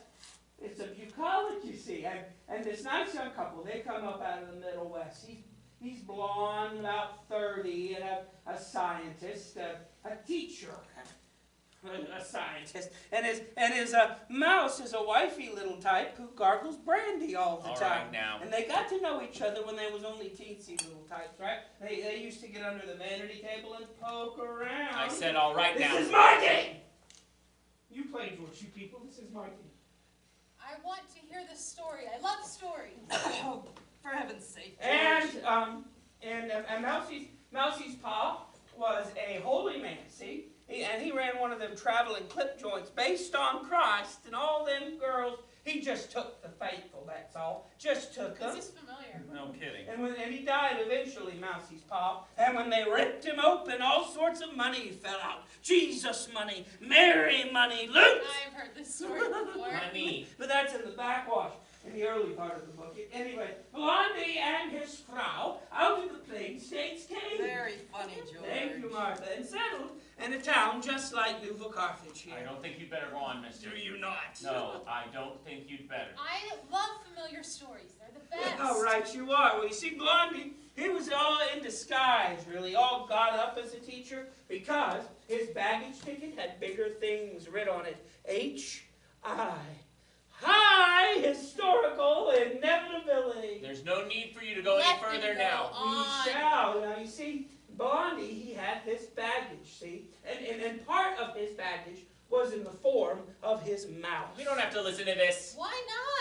Speaker 3: It's a bucolic, you see, and this nice young couple, they come up out of the Middle West. He's blonde, about 30, and a scientist, a teacher, a scientist, and his mouse is a wifey little type who gargles brandy all the
Speaker 2: All
Speaker 3: time.
Speaker 2: right now.
Speaker 3: And they got to know each other when they was only teensy little types, right? They used to get under the vanity table and poke around.
Speaker 2: I said all right now.
Speaker 3: This is my game! You play, George, you people. This is my game.
Speaker 4: I want to hear the story. I love stories.
Speaker 1: and Mousie's pa was a holy man, see? And he ran one of them traveling clip joints based on Christ, and all them girls, he just took the faithful, that's all. Just took them.
Speaker 4: This is familiar.
Speaker 2: No kidding.
Speaker 1: And he died eventually, Mousie's pa. And when they ripped him open, all sorts of money fell out. Jesus money, Mary money, loot.
Speaker 4: I've heard this story before.
Speaker 2: Honey.
Speaker 1: But that's in the backwash, in the early part of the book. Anyway, Blondie and his Frau out of the Plain States came.
Speaker 6: Very funny, George.
Speaker 1: Thank you, Martha. And settled in a town just like Newville, Carthage here.
Speaker 5: I don't think you'd better go on, mister.
Speaker 1: Do you not?
Speaker 5: No, I don't think you'd better.
Speaker 4: I love familiar stories. They're the best.
Speaker 1: Oh, right you are. Well, you see, Blondie, he was all in disguise, really, all got up as a teacher because his baggage ticket had bigger things written on it. H.I. High historical inevitability.
Speaker 5: There's no need for you to go
Speaker 4: Let
Speaker 5: any
Speaker 4: them
Speaker 5: further
Speaker 4: go
Speaker 5: now.
Speaker 4: on.
Speaker 1: We shall. Now, you see, Blondie, he had this baggage, see? And part of his baggage was in the form of his mouse.
Speaker 5: We don't have to listen to this.
Speaker 4: Why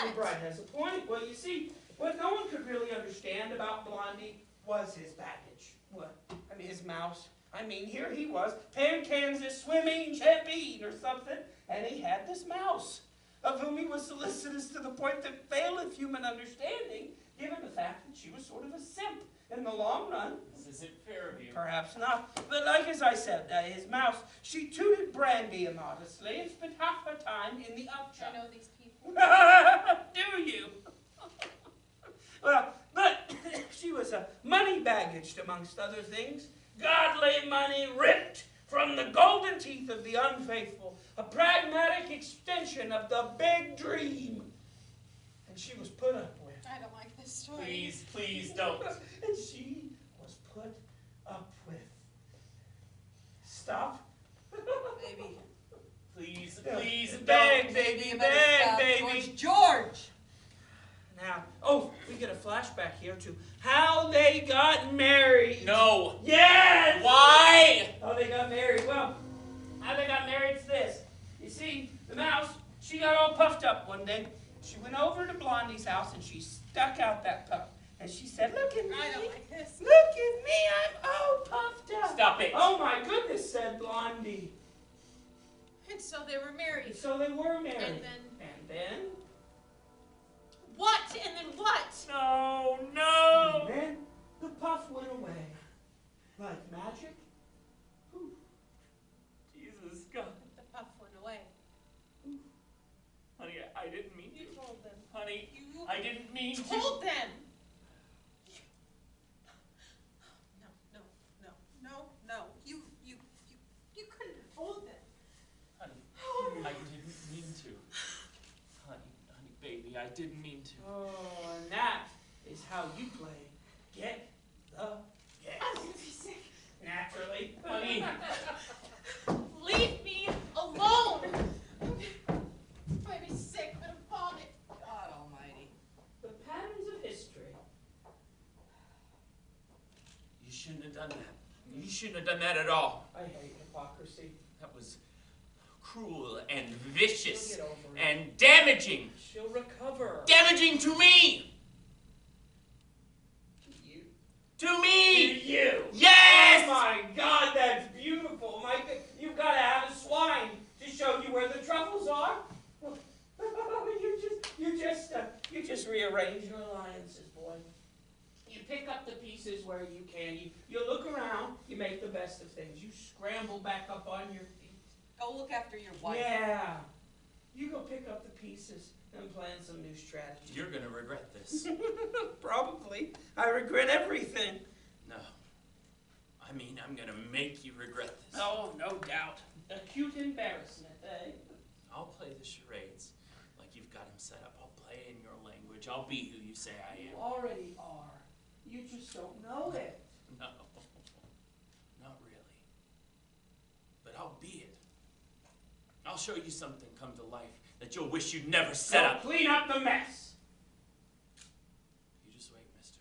Speaker 1: The
Speaker 4: not?
Speaker 1: bride has a point. Well, you see, what no one could really understand about Blondie was his baggage. What? I mean, his mouse. I mean, here he was, Pan Kansas swimming champion or something, and he had this mouse, of whom he was solicitous to the point that faileth human understanding, given the fact that she was sort of a simp in the long run.
Speaker 5: This isn't fair of you.
Speaker 1: Perhaps not. But like as I said, his mouse, she tooted brandy immodestly and spent half her time in the upchuck.
Speaker 4: I know these people.
Speaker 1: Do you? Well, but she was a money baggaged amongst other things. Godly money ripped from the golden teeth of the unfaithful. A pragmatic extension of the big dream. And she was put up with.
Speaker 4: I don't like this story.
Speaker 5: Please, please don't.
Speaker 1: And she was put up with. Stop.
Speaker 6: Baby.
Speaker 5: Please,
Speaker 1: Yeah.
Speaker 5: please
Speaker 1: Beg,
Speaker 5: don't.
Speaker 1: baby,
Speaker 6: you better
Speaker 1: beg,
Speaker 6: stop,
Speaker 1: baby.
Speaker 6: George!
Speaker 1: Now, oh, we get a flashback here to how they got married.
Speaker 5: No.
Speaker 1: Yes!
Speaker 5: Why?
Speaker 1: How they got married. Well, how they got married is this. You see, the mouse, she got all puffed up one day. She went over to Blondie's house and she stuck out that puff. And she said, look at me.
Speaker 4: I don't like this.
Speaker 1: Look at me, I'm all puffed up.
Speaker 5: Stop it.
Speaker 1: Oh my goodness, said Blondie.
Speaker 4: And so they were married.
Speaker 1: And so they were married.
Speaker 4: And then
Speaker 1: what?
Speaker 4: And then what?
Speaker 5: No, no.
Speaker 1: And then the puff went away. Like magic. Poof.
Speaker 5: Jesus, God.
Speaker 4: The puff went away.
Speaker 5: Honey, I didn't mean
Speaker 4: You
Speaker 5: to.
Speaker 4: told them.
Speaker 5: Honey,
Speaker 4: You
Speaker 5: I didn't mean to.
Speaker 4: told them. No. You couldn't have told them.
Speaker 5: Honey, I didn't mean to. Honey, baby, I didn't mean to.
Speaker 1: Oh, and that is how you play Get the Yes.
Speaker 4: I was gonna be sick.
Speaker 1: Naturally.
Speaker 5: Honey.
Speaker 4: Leave me alone. I might be sick, but I'm vomit.
Speaker 6: God almighty.
Speaker 1: The patterns of history.
Speaker 5: You shouldn't have done that. You shouldn't have done that at all.
Speaker 1: I hate hypocrisy.
Speaker 5: That was cruel and vicious
Speaker 1: She'll get over it.
Speaker 5: and damaging.
Speaker 1: She'll recover.
Speaker 5: Damaging to me.
Speaker 1: You.
Speaker 5: To me.
Speaker 1: You.
Speaker 5: Yes.
Speaker 1: Oh my God, that's beautiful. Mike, you've got to have a swine to show you where the truffles are. You just rearrange your alliances, boy. You pick up the pieces where you can. You look around. You make the best of things. You scramble back up on your feet.
Speaker 6: Go look after your wife.
Speaker 1: Yeah. You go pick up the pieces and plan some new strategy.
Speaker 5: You're gonna regret this.
Speaker 1: Probably. I regret everything.
Speaker 5: No. I mean, I'm gonna make you regret this.
Speaker 1: Oh, no doubt. Acute embarrassment, eh?
Speaker 5: I'll play the charades like you've got him set up. I'll play in your language. I'll be who you say I
Speaker 1: You
Speaker 5: am.
Speaker 1: already are. You just don't know it.
Speaker 5: No. Not really. But I'll be it. I'll show you something come to life that you'll wish you'd never set
Speaker 1: Go
Speaker 5: up.
Speaker 1: clean up the mess.
Speaker 5: You just wait, mister.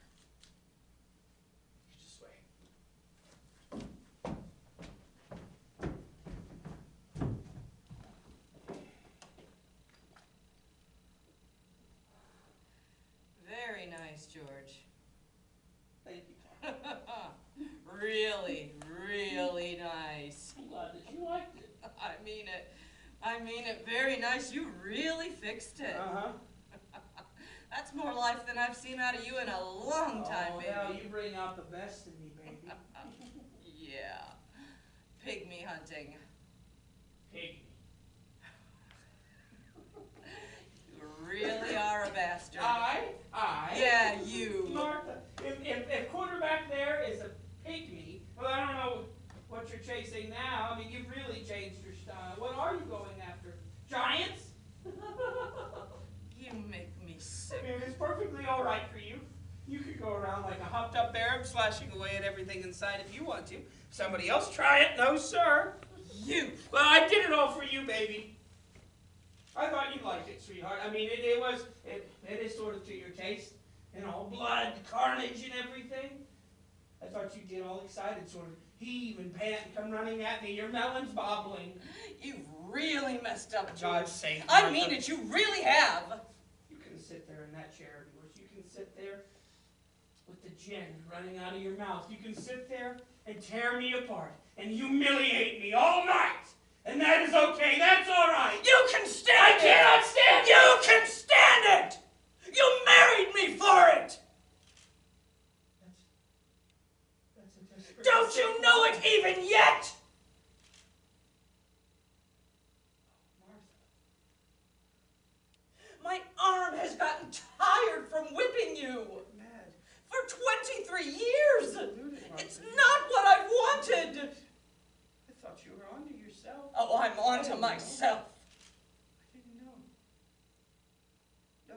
Speaker 5: You just wait.
Speaker 6: Very nice, George.
Speaker 1: Thank you.
Speaker 6: Really, really nice.
Speaker 1: I'm glad that you liked it.
Speaker 6: I mean it. I mean it. Very nice. You really fixed it.
Speaker 1: Uh-huh.
Speaker 6: That's more life than I've seen out of you in a long time, baby.
Speaker 1: Now you bring out the best in me, baby.
Speaker 6: Yeah. Pygmy hunting.
Speaker 1: Pig.
Speaker 6: You really are a bastard.
Speaker 1: I?
Speaker 6: Yeah, you.
Speaker 1: Martha, if quarterback there is a pygmy, well, I don't know what you're chasing now. I mean, you've really changed your style. What are you going after? Giants?
Speaker 6: You make me
Speaker 1: I
Speaker 6: sick.
Speaker 1: mean, it's perfectly all right for you. You could go around like a hopped-up Arab, slashing away at everything inside if you want to. Somebody else try it. No, sir.
Speaker 6: You.
Speaker 1: Well, I did it all for you, baby. I thought you'd like it, sweetheart. I mean, it is sort of to your taste. You know, blood, carnage, and everything. I thought you'd get all excited, sort of heave and pant and come running at me. Your melon's bobbling.
Speaker 6: You've really messed up, George.
Speaker 1: God's sake,
Speaker 6: I
Speaker 1: Martha.
Speaker 6: mean it, you really have.
Speaker 1: You can sit there in that chair of yours. You can sit there with the gin running out of your mouth. You can sit there and tear me apart and humiliate me all night. And that is okay. That's all right.
Speaker 6: You can stand
Speaker 1: I
Speaker 6: it.
Speaker 1: cannot stand it.
Speaker 6: You can stand it. You married me for it.
Speaker 1: That's a desperate
Speaker 6: Don't you know it even yet?
Speaker 1: Martha,
Speaker 6: My arm has gotten tired from whipping you.
Speaker 1: mad.
Speaker 6: For 23 years.
Speaker 1: Dude,
Speaker 6: It's not what I wanted.
Speaker 1: I thought you were onto yourself.
Speaker 6: Oh, I'm on to myself.
Speaker 1: I didn't know. No,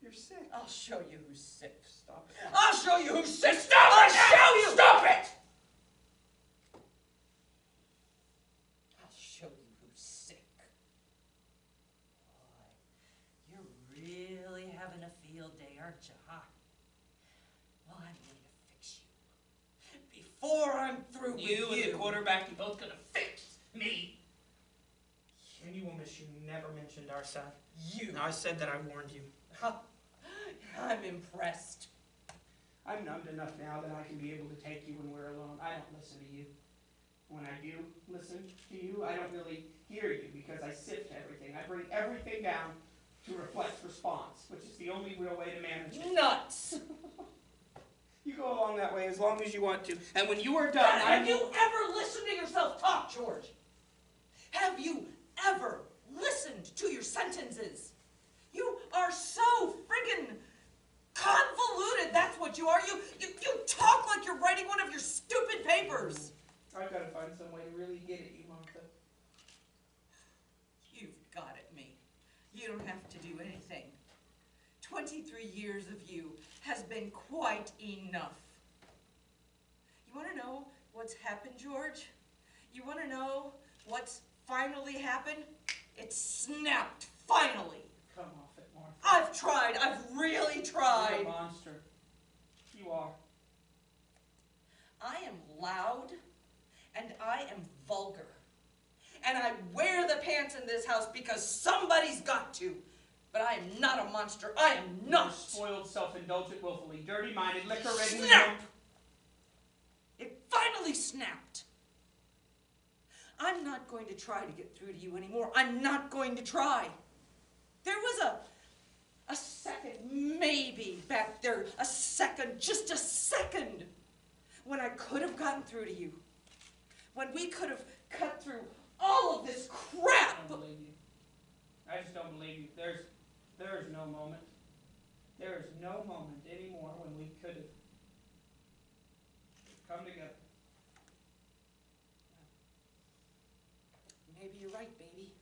Speaker 1: you're sick.
Speaker 6: I'll show you who's sick.
Speaker 1: Stop it.
Speaker 6: I'll show you who's sick.
Speaker 1: Stop
Speaker 6: I'll
Speaker 1: it now!
Speaker 6: show you.
Speaker 1: Stop it!
Speaker 6: I'll show you who's sick. Boy, you're really having a field day, aren't you, huh? Well, I'm going to fix you. Before I'm through with you.
Speaker 1: You and the quarterback, you both gonna fix me. And you will miss you never mentioned our son.
Speaker 6: You.
Speaker 1: Now, I said that I warned you.
Speaker 6: I'm impressed.
Speaker 1: I'm numbed enough now that I can be able to take you when we're alone. I don't listen to you. When I do listen to you, I don't really hear you because I sift everything. I bring everything down to reflex response, which is the only real way to manage it.
Speaker 6: Nuts.
Speaker 1: You go along that way as long as you want to. And when you are done,
Speaker 6: God,
Speaker 1: I
Speaker 6: have you
Speaker 1: will...
Speaker 6: ever listened to yourself talk, George? Have you ever listened to your sentences? You are so friggin' convoluted, that's what you are. You talk like you're writing one of your stupid papers.
Speaker 1: I've got to find some way to really get at you, Martha.
Speaker 6: You've got at me. You don't have to do anything. 23 years of you has been quite enough. You want to know what's happened, George? You want to know what's finally happened? It snapped, finally.
Speaker 1: Come off it, Martha.
Speaker 6: I've tried. I've really
Speaker 1: You're
Speaker 6: tried.
Speaker 1: a monster. You are.
Speaker 6: I am loud, and I am vulgar. And I wear the pants in this house because somebody's got to. But I am not a monster. I am
Speaker 1: You're
Speaker 6: not.
Speaker 1: spoiled, self-indulgent, willfully dirty-minded, liquor-ridden.
Speaker 6: Snap! It finally snapped. I'm not going to try to get through to you anymore. I'm not going to try. There was a second, maybe, back there. A second, just a second, when I could have gotten through to you. When we could have cut through all of this
Speaker 1: I
Speaker 6: crap.
Speaker 1: don't believe you. I just don't believe you. There is no moment. There is no moment anymore when we could have come together.
Speaker 6: Maybe you're right, baby.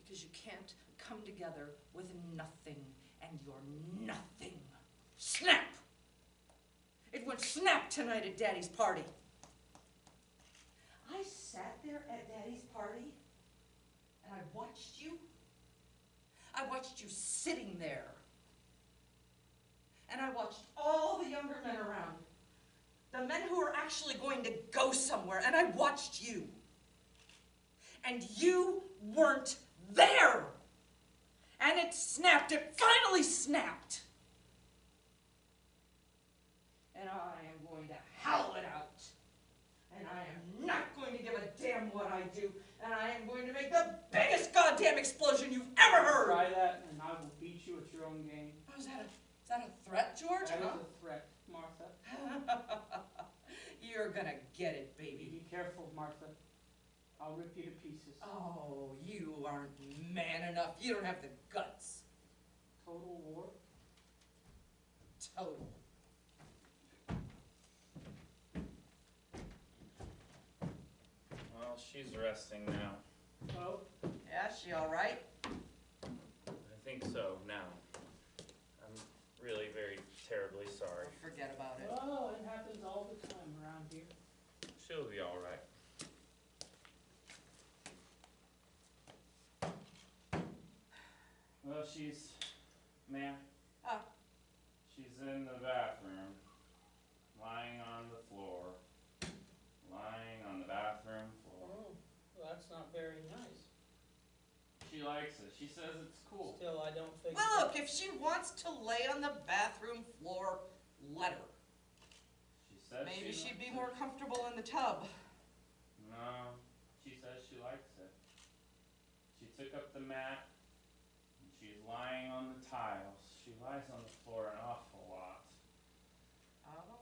Speaker 6: Because you can't come together with nothing, and you're nothing. Snap! It went snap tonight at Daddy's party. I sat there at Daddy's party, and I watched you. I watched you sitting there. And I watched all the younger men around. The men who are actually going to go somewhere, and I watched you. And you weren't there. And it snapped. It finally snapped. and I am going to howl it out. And I am not going to give a damn what I do, and I am going to make the biggest goddamn explosion you've ever heard!
Speaker 1: Try that, and I will beat you at your own game.
Speaker 6: Oh, is that a threat, George?
Speaker 1: That is
Speaker 6: Huh?
Speaker 1: a threat, Martha.
Speaker 6: You're gonna get it,
Speaker 1: You
Speaker 6: baby.
Speaker 1: be careful, Martha. I'll rip you to pieces.
Speaker 6: Oh, you aren't man enough. You don't have the guts.
Speaker 1: Total war?
Speaker 6: Total.
Speaker 2: Well, she's resting now.
Speaker 1: Oh,
Speaker 6: Yeah, she all right?
Speaker 2: I think so now. I'm really very terribly sorry.
Speaker 6: Forget about it.
Speaker 1: oh, it happens all the time around here.
Speaker 2: She'll be all right. Well, ma'am.
Speaker 6: Oh.
Speaker 2: She's in the bathroom, lying on the floor, lying on the bathroom floor.
Speaker 1: Oh, well, that's not very nice.
Speaker 2: She likes it. She says it's cool.
Speaker 1: Still, I don't think.
Speaker 3: Well, look, if she wants to lay on the bathroom floor, let her.
Speaker 2: She says
Speaker 3: Maybe
Speaker 2: she
Speaker 3: she'd be
Speaker 2: likes
Speaker 3: more comfortable in the tub.
Speaker 2: it. No, she says she likes it. She took up the mat, and she's lying on the tiles. She lies on the floor an awful lot.
Speaker 3: Oh.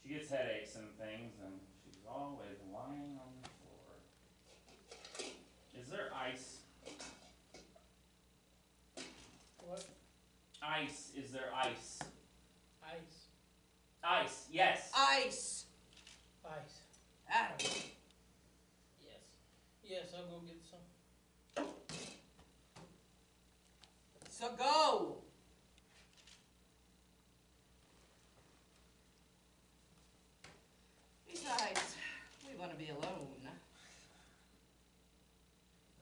Speaker 2: She gets headaches and things, and she's always lying on the floor. Is there ice?
Speaker 1: What?
Speaker 2: Ice. Is there ice?
Speaker 1: Ice.
Speaker 2: Ice. Yes.
Speaker 3: Ice.
Speaker 1: Ice.
Speaker 3: Adam.
Speaker 1: Yes. Yes, I'll go get some.
Speaker 3: So go. Besides, we want to be alone.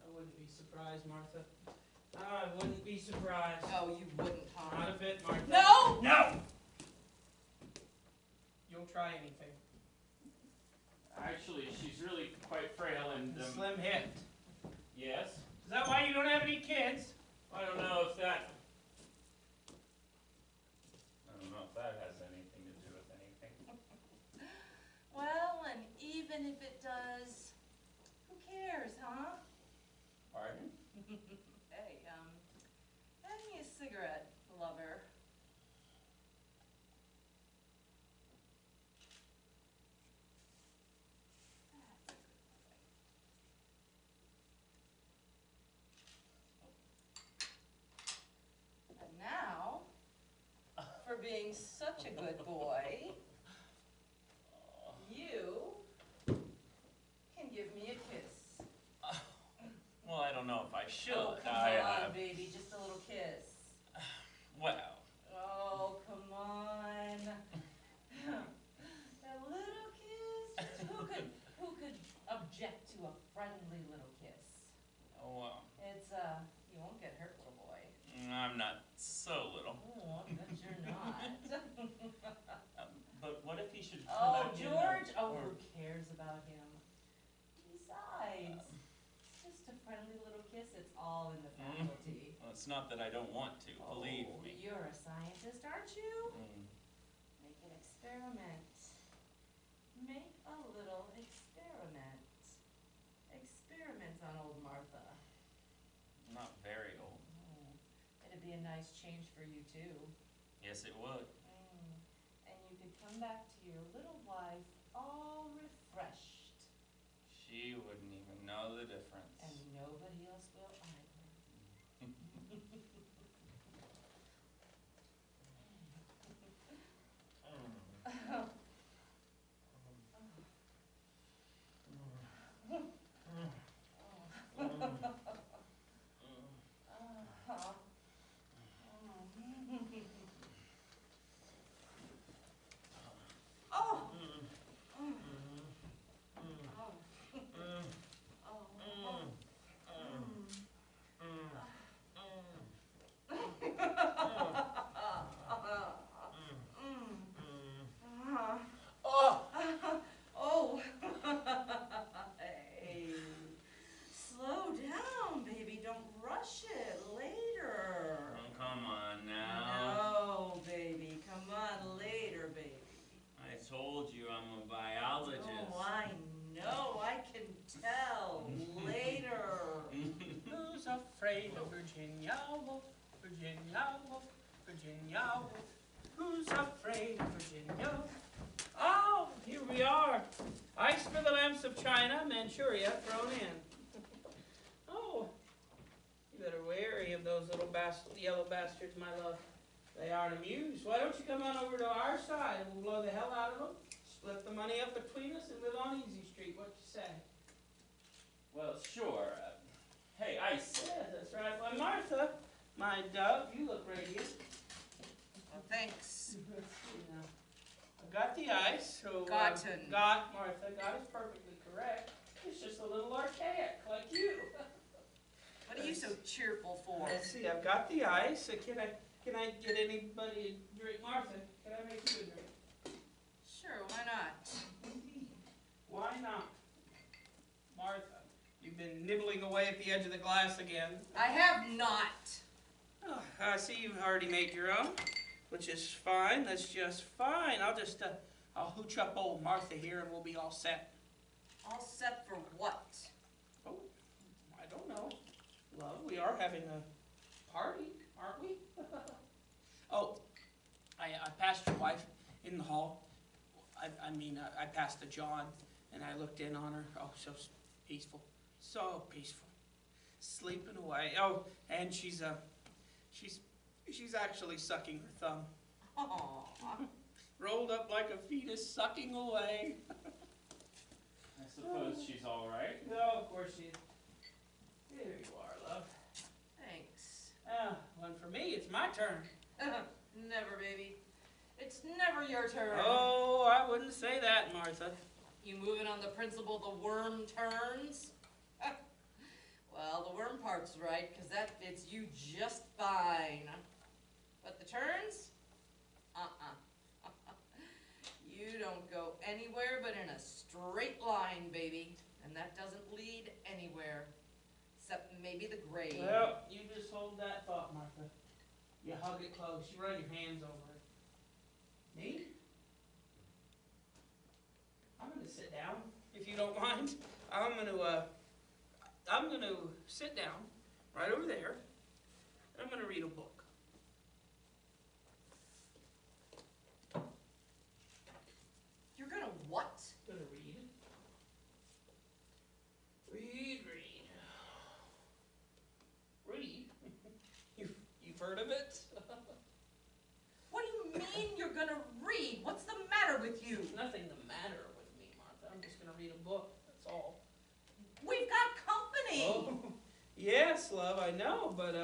Speaker 1: I wouldn't be surprised, Martha. I wouldn't be surprised.
Speaker 3: Oh, you wouldn't, huh?
Speaker 1: Not a bit, Martha.
Speaker 3: No!
Speaker 2: No.
Speaker 1: You'll try anything.
Speaker 2: Actually, she's really quite frail and.
Speaker 1: Slim hipped.
Speaker 2: Yes.
Speaker 1: Is that why you don't have any kids?
Speaker 2: I don't know if that. I don't know if that has anything to do with anything.
Speaker 3: Well, and even if it does, who cares, huh?
Speaker 2: Pardon?
Speaker 3: Hey, hand me a cigarette, lover. And now, for being such a good boy, you can give me a kiss.
Speaker 2: Well, I don't know if I should.
Speaker 3: Oh, come
Speaker 2: I,
Speaker 3: on, baby, just a little kiss.
Speaker 2: well,
Speaker 3: Oh, come on. A little kiss. Who could object to a friendly little kiss?
Speaker 2: oh, well,
Speaker 3: It's, you won't get hurt, little boy.
Speaker 2: I'm not so little.
Speaker 3: Oh, I bet you're not.
Speaker 2: But what if he should come
Speaker 3: Oh,
Speaker 2: back in?
Speaker 3: George, oh,
Speaker 2: or-
Speaker 3: who cares about him? Besides, it's just a friendly little kiss, it's all in the faculty.
Speaker 2: Well, it's not that I don't want to, believe
Speaker 3: Oh,
Speaker 2: me.
Speaker 3: you're a scientist, aren't you?
Speaker 2: Mm.
Speaker 3: Make an experiment. Make a little experiment. Experiment on old Martha.
Speaker 2: Not very old.
Speaker 3: Oh, it'd be a nice change for you too.
Speaker 2: Yes, it would.
Speaker 3: And you could come back to your little wife all refreshed.
Speaker 2: She wouldn't even know the difference.
Speaker 3: And nobody else will either.
Speaker 1: Virginia Woolf, Virginia Woolf. Who's afraid of Virginia? Oh, here we are. Ice for the lamps of China, Manchuria thrown in. Oh, you better wary of those little yellow bastards, my love. They aren't amused. Why don't you come on over to our side and we'll blow the hell out of them, split the money up between us, and live on Easy Street. What you say?
Speaker 2: Well, sure. Hey, Ice.
Speaker 1: Yes, that's right. Why, Martha, my dove, you look radiant.
Speaker 3: Well, thanks.
Speaker 1: Let's see now. I've got the ice, so...
Speaker 3: Gotten.
Speaker 1: Martha, got is perfectly correct. It's just a little archaic, like you.
Speaker 3: What are you so cheerful for?
Speaker 1: Let's see, I've got the ice. Can I get anybody a drink? Martha, can I make you a drink?
Speaker 3: Sure, why not?
Speaker 1: Why not? Martha, you've been nibbling away at the edge of the glass again.
Speaker 3: I have not.
Speaker 1: Oh, I see you've already made your own, which is fine. That's just fine. I'll hooch up old Martha here and we'll be all set.
Speaker 3: All set for what?
Speaker 1: Oh, I don't know. Love, we are having a party, aren't we? Oh, I passed your wife in the hall. I passed a John and I looked in on her. Oh, so peaceful. So peaceful. Sleeping away. Oh, and she's actually sucking her thumb.
Speaker 3: Aww.
Speaker 1: Rolled up like a fetus, sucking away.
Speaker 2: I suppose she's all right.
Speaker 1: Oh, of course she is. There you are, love.
Speaker 3: Thanks.
Speaker 1: One for me. It's my turn.
Speaker 3: Never, baby. It's never your turn.
Speaker 1: Oh, I wouldn't say that, Martha.
Speaker 3: You moving on the principle the worm turns? Well, the worm part's right, because that fits you just fine. But the turns? You don't go anywhere but in a straight line, baby. And that doesn't lead anywhere. Except maybe the grave.
Speaker 1: Well, you just hold that thought, Martha. You hug it close. You run your hands over it. Me? I'm gonna sit down, if you don't mind. I'm gonna sit down right over there. I'm gonna read a book.
Speaker 3: You're gonna what?
Speaker 1: I'm gonna read. Read. You've heard of it?
Speaker 3: What do you mean you're gonna read? What's the matter with you?
Speaker 1: There's nothing the matter with me, Martha. I'm just gonna read a book, that's all.
Speaker 3: We've got company.
Speaker 1: Oh, yes, love, I know, but,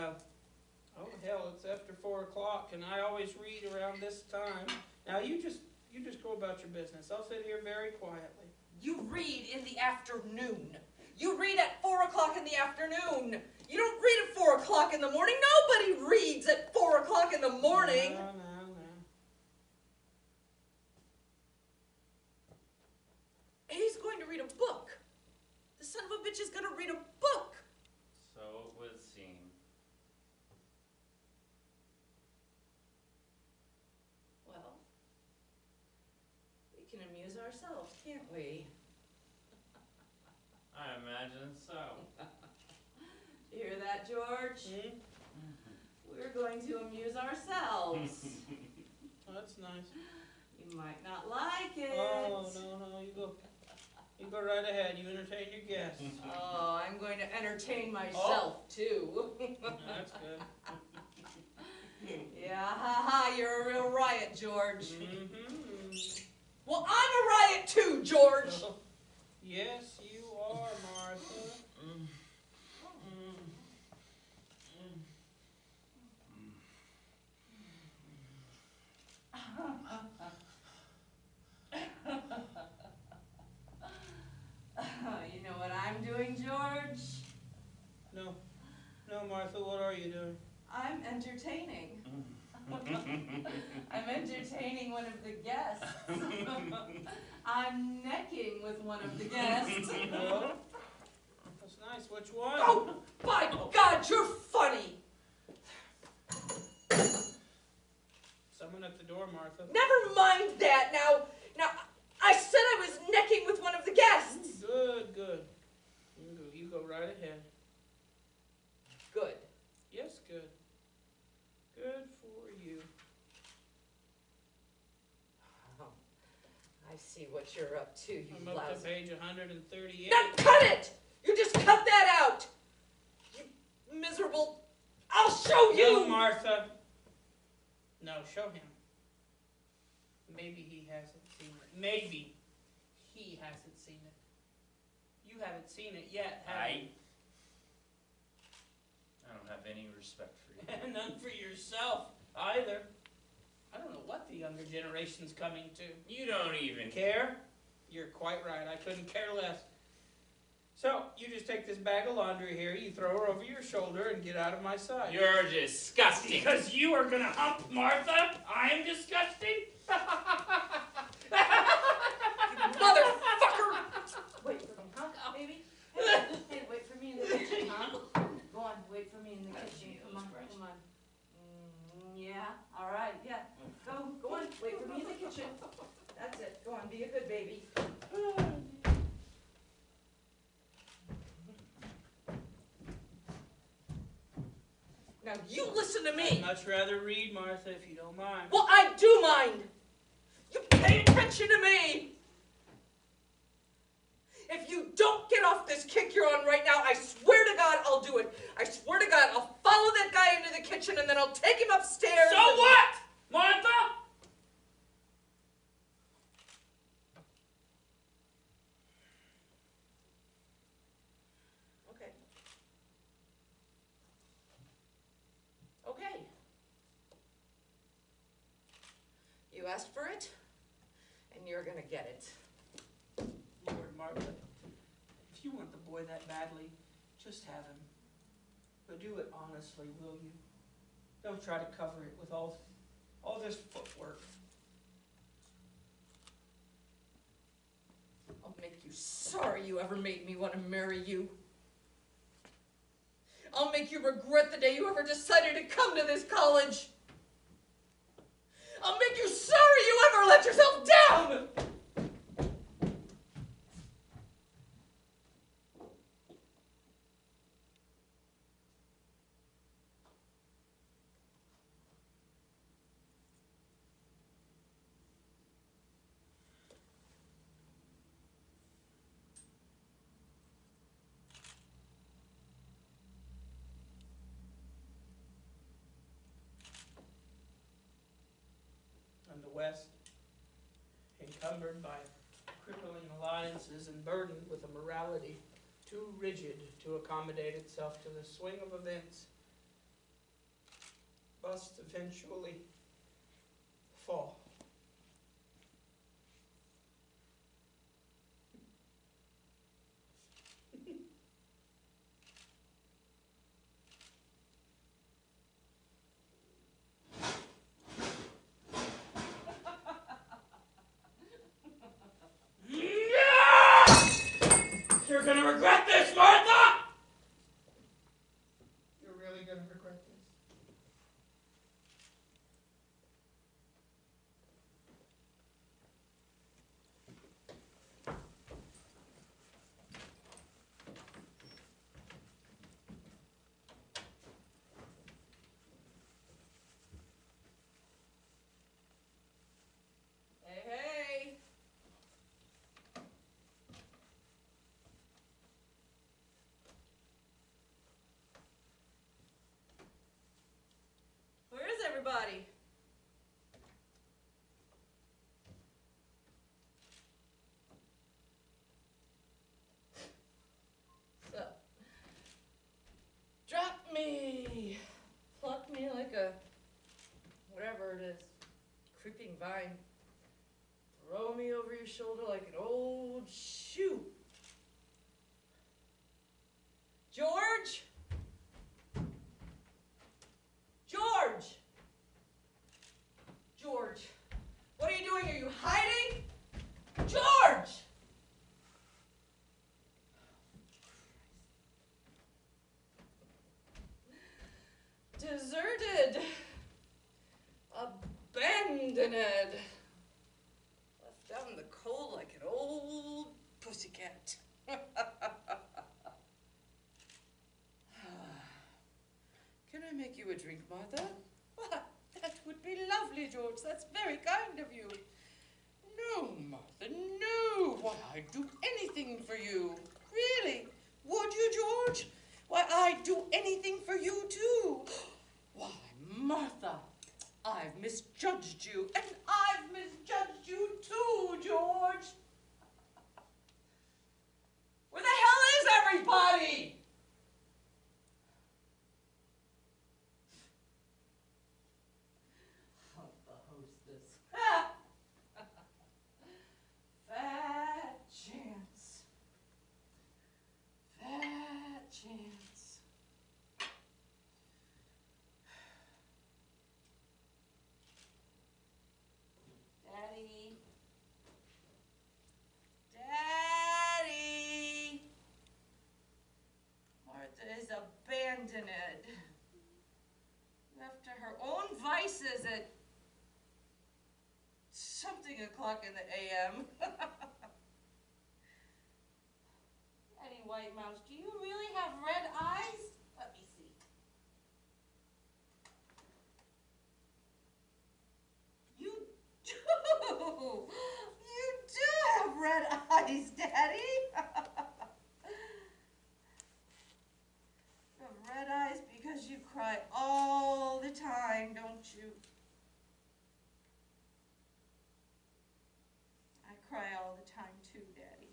Speaker 1: oh hell, it's after 4 o'clock, and I always read around this time. Now, you just go about your business. I'll sit here very quietly.
Speaker 3: You read in the afternoon. You read at 4 o'clock in the afternoon. You don't read at 4 o'clock in the morning. Nobody reads at 4 o'clock in the morning.
Speaker 1: No.
Speaker 3: He's going to read a book. The son of a bitch is gonna read a book.
Speaker 2: So it would seem.
Speaker 3: Well, we can amuse ourselves, can't we?
Speaker 2: I imagine so.
Speaker 3: You hear that, George?
Speaker 1: Hmm?
Speaker 3: We're going to amuse ourselves.
Speaker 1: Oh, that's nice.
Speaker 3: You might not like it.
Speaker 1: Oh, no, you go right ahead. You entertain your guests.
Speaker 3: Oh, I'm going to entertain myself, too.
Speaker 1: That's good.
Speaker 3: Yeah, ha, you're a real riot, George.
Speaker 1: Mm-hmm.
Speaker 3: Well, I'm a riot, too, George.
Speaker 1: Oh, yes, you are, Martha.
Speaker 3: You know what I'm doing, George?
Speaker 1: No, Martha, what are you doing?
Speaker 3: I'm entertaining. I'm entertaining one of the guests. I'm necking with one of the guests.
Speaker 1: No? That's nice. Which one?
Speaker 3: Oh, by God, you're funny.
Speaker 1: Someone at the door, Martha.
Speaker 3: Never mind that. Now, I said I was necking with one of the guests.
Speaker 1: Good. You go right ahead.
Speaker 3: Good.
Speaker 1: Yes, good.
Speaker 6: see what you're up to, you
Speaker 1: I'm up to
Speaker 6: lousy.
Speaker 1: page 138.
Speaker 6: Now cut it! You just cut that out! You miserable... I'll show you!
Speaker 1: No, Martha. No, show him. Maybe he hasn't seen it. Maybe he hasn't seen it. You haven't seen it yet, have you?
Speaker 2: I don't have any respect for you.
Speaker 1: And none for yourself, either. I don't know what the younger generation's coming to.
Speaker 2: You don't even
Speaker 1: Care? You're quite right. I couldn't care less. So, you just take this bag of laundry here, you throw her over your shoulder, and get out of my sight.
Speaker 2: You're disgusting.
Speaker 1: Because you are gonna hump Martha? I am disgusting?
Speaker 6: Motherfucker! Wait for me, huh, baby? Hey, wait for me in the kitchen, huh? Go on, wait for me in the kitchen. Come on, come on. Yeah, all right, yeah. Go on, wait for me in the kitchen. That's it. Go on, be a good baby. Now you listen to me.
Speaker 1: I'd much rather read, Martha, if you don't mind.
Speaker 6: Well, I do mind. You pay attention to me. If you don't get off this kick you're on right now, I swear to God I'll do it. I swear to God I'll follow that guy into the kitchen and then I'll take him upstairs.
Speaker 1: So what, Martha?
Speaker 6: Okay. Okay. You asked for it, and you're gonna get it.
Speaker 1: Lord, Martha, if you want the boy that badly, just have him. But do it honestly, will you? Don't try to cover it with all this footwork.
Speaker 6: I'll make you sorry you ever made me want to marry you. I'll make you regret the day you ever decided to come to this college. I'll make you sorry you ever let yourself down.
Speaker 1: And the West, encumbered by crippling alliances and burdened with a morality too rigid to accommodate itself to the swing of events, must eventually fall. You're gonna regret this, Martha! You're really gonna regret this.
Speaker 6: Hey, hey. Where is everybody? So, drop me, pluck me like a, whatever it is, creeping vine. Throw me over your shoulder like an old shoe. George? George! George, what are you doing? Are you hiding? George! Deserted. Abandoned. Left out in the cold like an old pussycat. Can I make you a drink, Martha? That would be lovely, George. That's very kind of you. No, Martha, no. Why, I'd do anything for you. Really? Would you, George? Why, I'd do anything for you, too. Why, Martha, I've misjudged you, and I've misjudged you, too, George. Where the hell is everybody? The hostess. Fat chance. Fat chance. Daddy. Daddy. Martha is abandoned. Left to her own vices at something o'clock in the a.m. Daddy White Mouse, do you really have red eyes? Let me see. You do! You do have red eyes, Daddy! You have red eyes because you cry all the time, don't you? I cry all the time too, Daddy.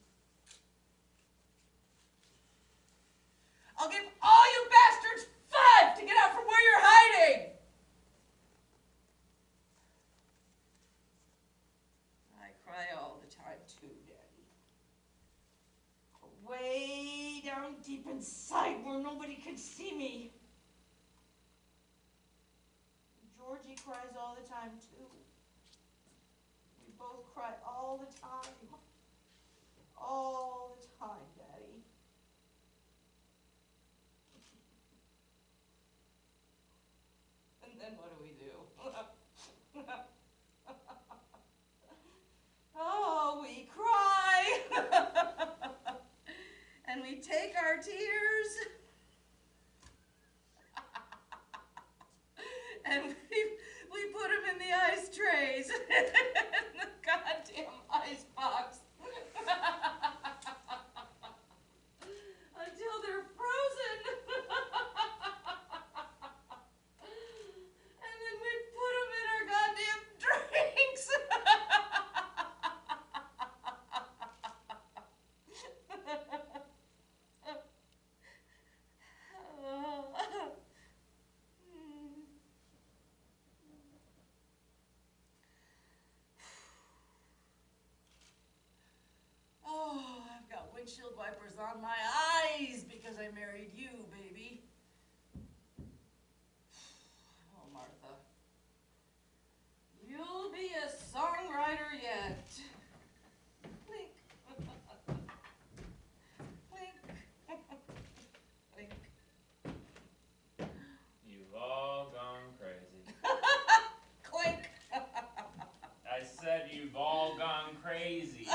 Speaker 6: I'll give all you bastards 5 to get out from where you're hiding! I cry all the time too, Daddy. Way down deep inside where nobody can see me. Georgie cries all the time too. We both cry all the time. All the time, Daddy. And then what do we do? Oh, we cry. And we take our tears. And we put them in the ice trays. In the goddamn ice box. Until they're frozen. And then we put them in our goddamn drinks. Oh, I've got windshield wipers on my eyes because I married you, baby. Oh, Martha. You'll be a songwriter yet. Clink. Clink. Clink.
Speaker 2: You've all gone crazy.
Speaker 3: Clink.
Speaker 2: I said you've all gone crazy.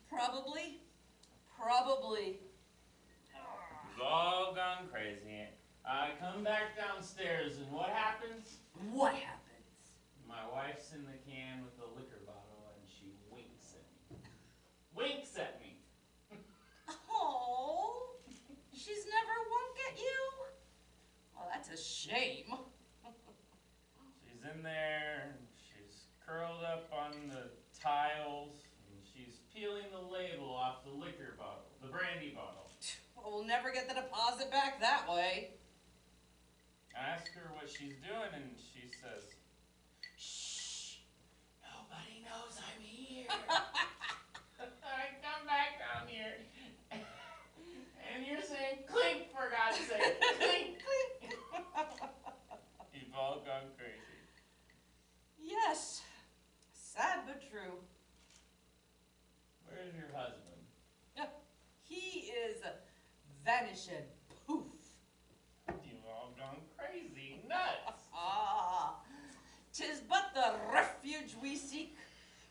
Speaker 3: Probably. Probably.
Speaker 2: You've all gone crazy. I come back downstairs and what happens?
Speaker 3: What happens?
Speaker 2: My wife's in the can with the liquor bottle and she winks at me. Winks at me!
Speaker 3: Oh, she's never wunk at you? Well, that's a shame.
Speaker 2: She's in there, and she's curled up on the tiles, and she's peeling the label off the liquor bottle, the brandy bottle.
Speaker 3: Well, we'll never get the deposit back that way.
Speaker 2: I ask her what she's doing, and she says, "Shh, nobody knows I'm here." I come back down here, and you're saying, "Clink, for God's sake, clink, clink." You've all gone crazy.
Speaker 3: Yes, sad but true.
Speaker 2: Where's your husband?
Speaker 3: He is vanishing. Poof.
Speaker 2: You've all gone crazy, nuts.
Speaker 3: Ah, 'tis but the refuge we seek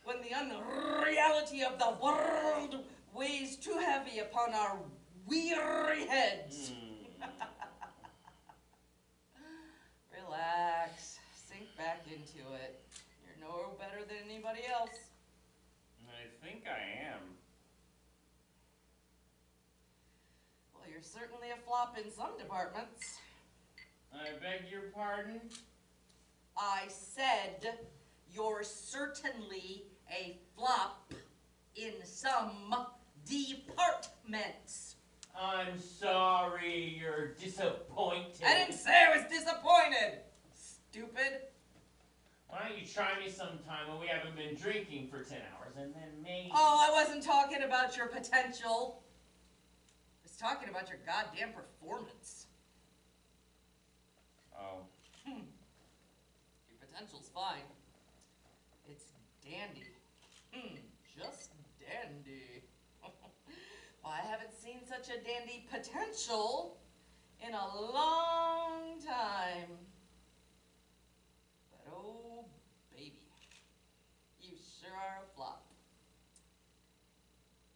Speaker 3: when the unreality of the world weighs too heavy upon our weary heads. Relax, sink back into it. You're no better than anybody certainly a flop in some departments.
Speaker 2: I beg your pardon?
Speaker 3: I said you're certainly a flop in some departments.
Speaker 2: I'm sorry you're disappointed.
Speaker 3: I didn't say I was disappointed, stupid.
Speaker 2: Why don't you try me sometime when we haven't been drinking for 10 hours, and then maybe...
Speaker 3: Oh, I wasn't talking about your potential. I was talking about your goddamn performance.
Speaker 2: Oh.
Speaker 3: Your potential's fine. It's dandy. Just dandy. Well, I haven't seen such a dandy potential in a long time. But oh, baby, you sure are a flop.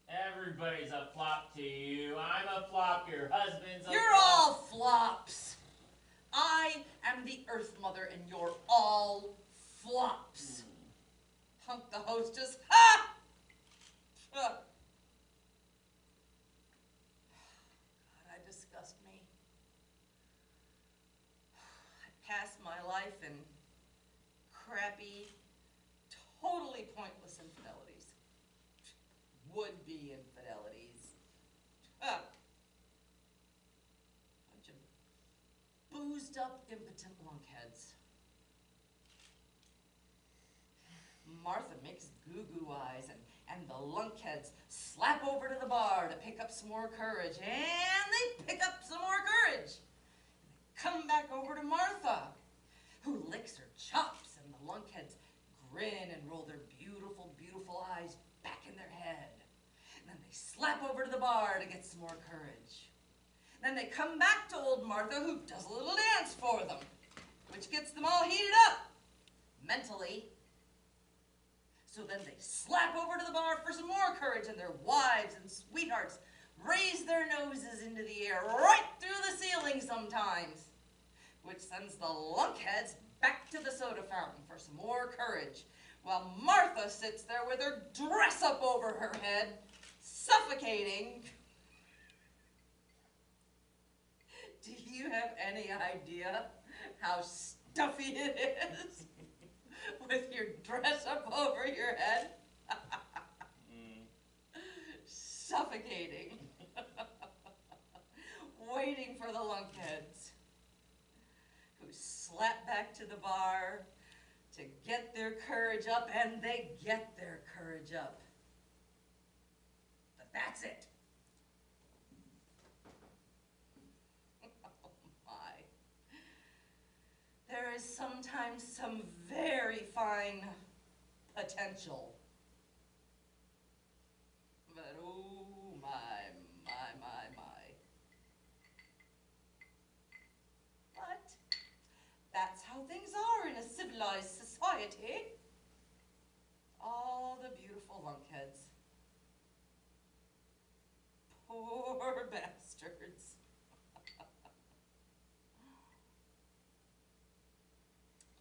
Speaker 2: Everybody's a flop to you. I'm a flop, your husband's a
Speaker 3: You're
Speaker 2: flop.
Speaker 3: all flops. I am the Earth Mother and you're all flops. Hunk the hostess. Ha! God, that disgusts me. I pass my life in crappy, totally pointless infidelities. Would-be infidelities. Bunch of boozed up, impotent lunkheads. Martha makes goo-goo eyes, and the lunkheads slap over to the bar to pick up some more courage, and they pick up some more courage. And they come back over to Martha, who licks her chops, and the lunkheads grin and roll their beautiful, beautiful eyes back in their head. And then they slap over to the bar to get some more courage. Then they come back to old Martha, who does a little dance for them, which gets them all heated up, mentally. So then they slap over to the bar for some more courage, and their wives and sweethearts raise their noses into the air, right through the ceiling sometimes, which sends the lunkheads back to the soda fountain for some more courage, while Martha sits there with her dress up over her head, suffocating. Do you have any idea how stuffy it is with your dress up over your head? Suffocating. Waiting for the lunkheads who slap back to the bar to get their courage up, and they get their courage up. But that's it. Oh my. There is sometimes some very fine potential. But oh my. But that's how things are in a civilized society. All the beautiful lunkheads. Poor bastards.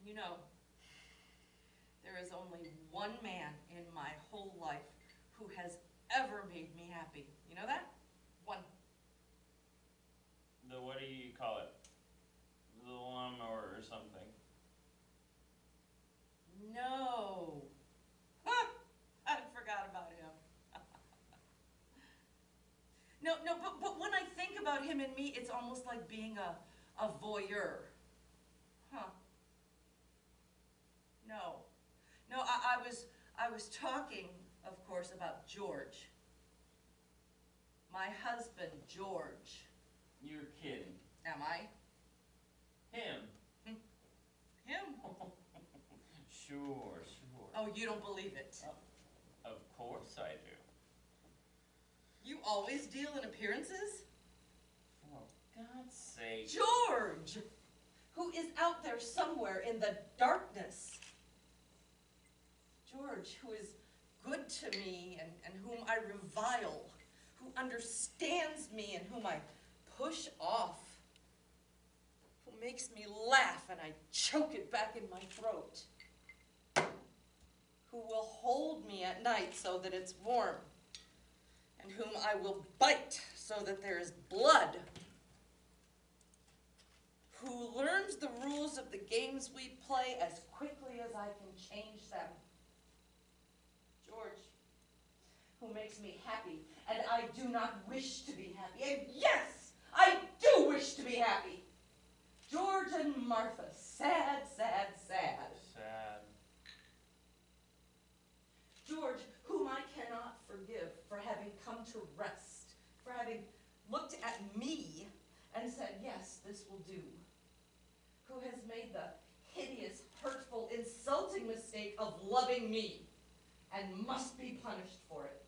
Speaker 3: You know, there is only one man in my whole life who has ever made me happy. You know that? One.
Speaker 2: The, what do you call it? The lawnmower or something.
Speaker 3: No. Huh, I forgot about him. No, but when I think about him and me, it's almost like being a voyeur. Huh. No, I was talking, of course, about George. My husband, George.
Speaker 2: You're kidding.
Speaker 3: Am I?
Speaker 2: Him.
Speaker 3: Him?
Speaker 2: Sure.
Speaker 3: Oh, you don't believe it.
Speaker 2: Of course I do.
Speaker 3: You always deal in appearances?
Speaker 2: For God's sake.
Speaker 6: George, who is out there somewhere in the darkness. George, who is good to me and whom I revile, who understands me and whom I push off, who makes me laugh and I choke it back in my throat, who will hold me at night so that it's warm, and whom I will bite so that there is blood, who learns the rules of the games we play as quickly as I can change them. George, who makes me happy, and I do not wish to be happy. And yes, I do wish to be happy. George and Martha, sad, sad, sad.
Speaker 2: Sad.
Speaker 6: George, whom I cannot forgive for having come to rest, for having looked at me and said, yes, this will do. Who has made the hideous, hurtful, insulting mistake of loving me and must be punished for it.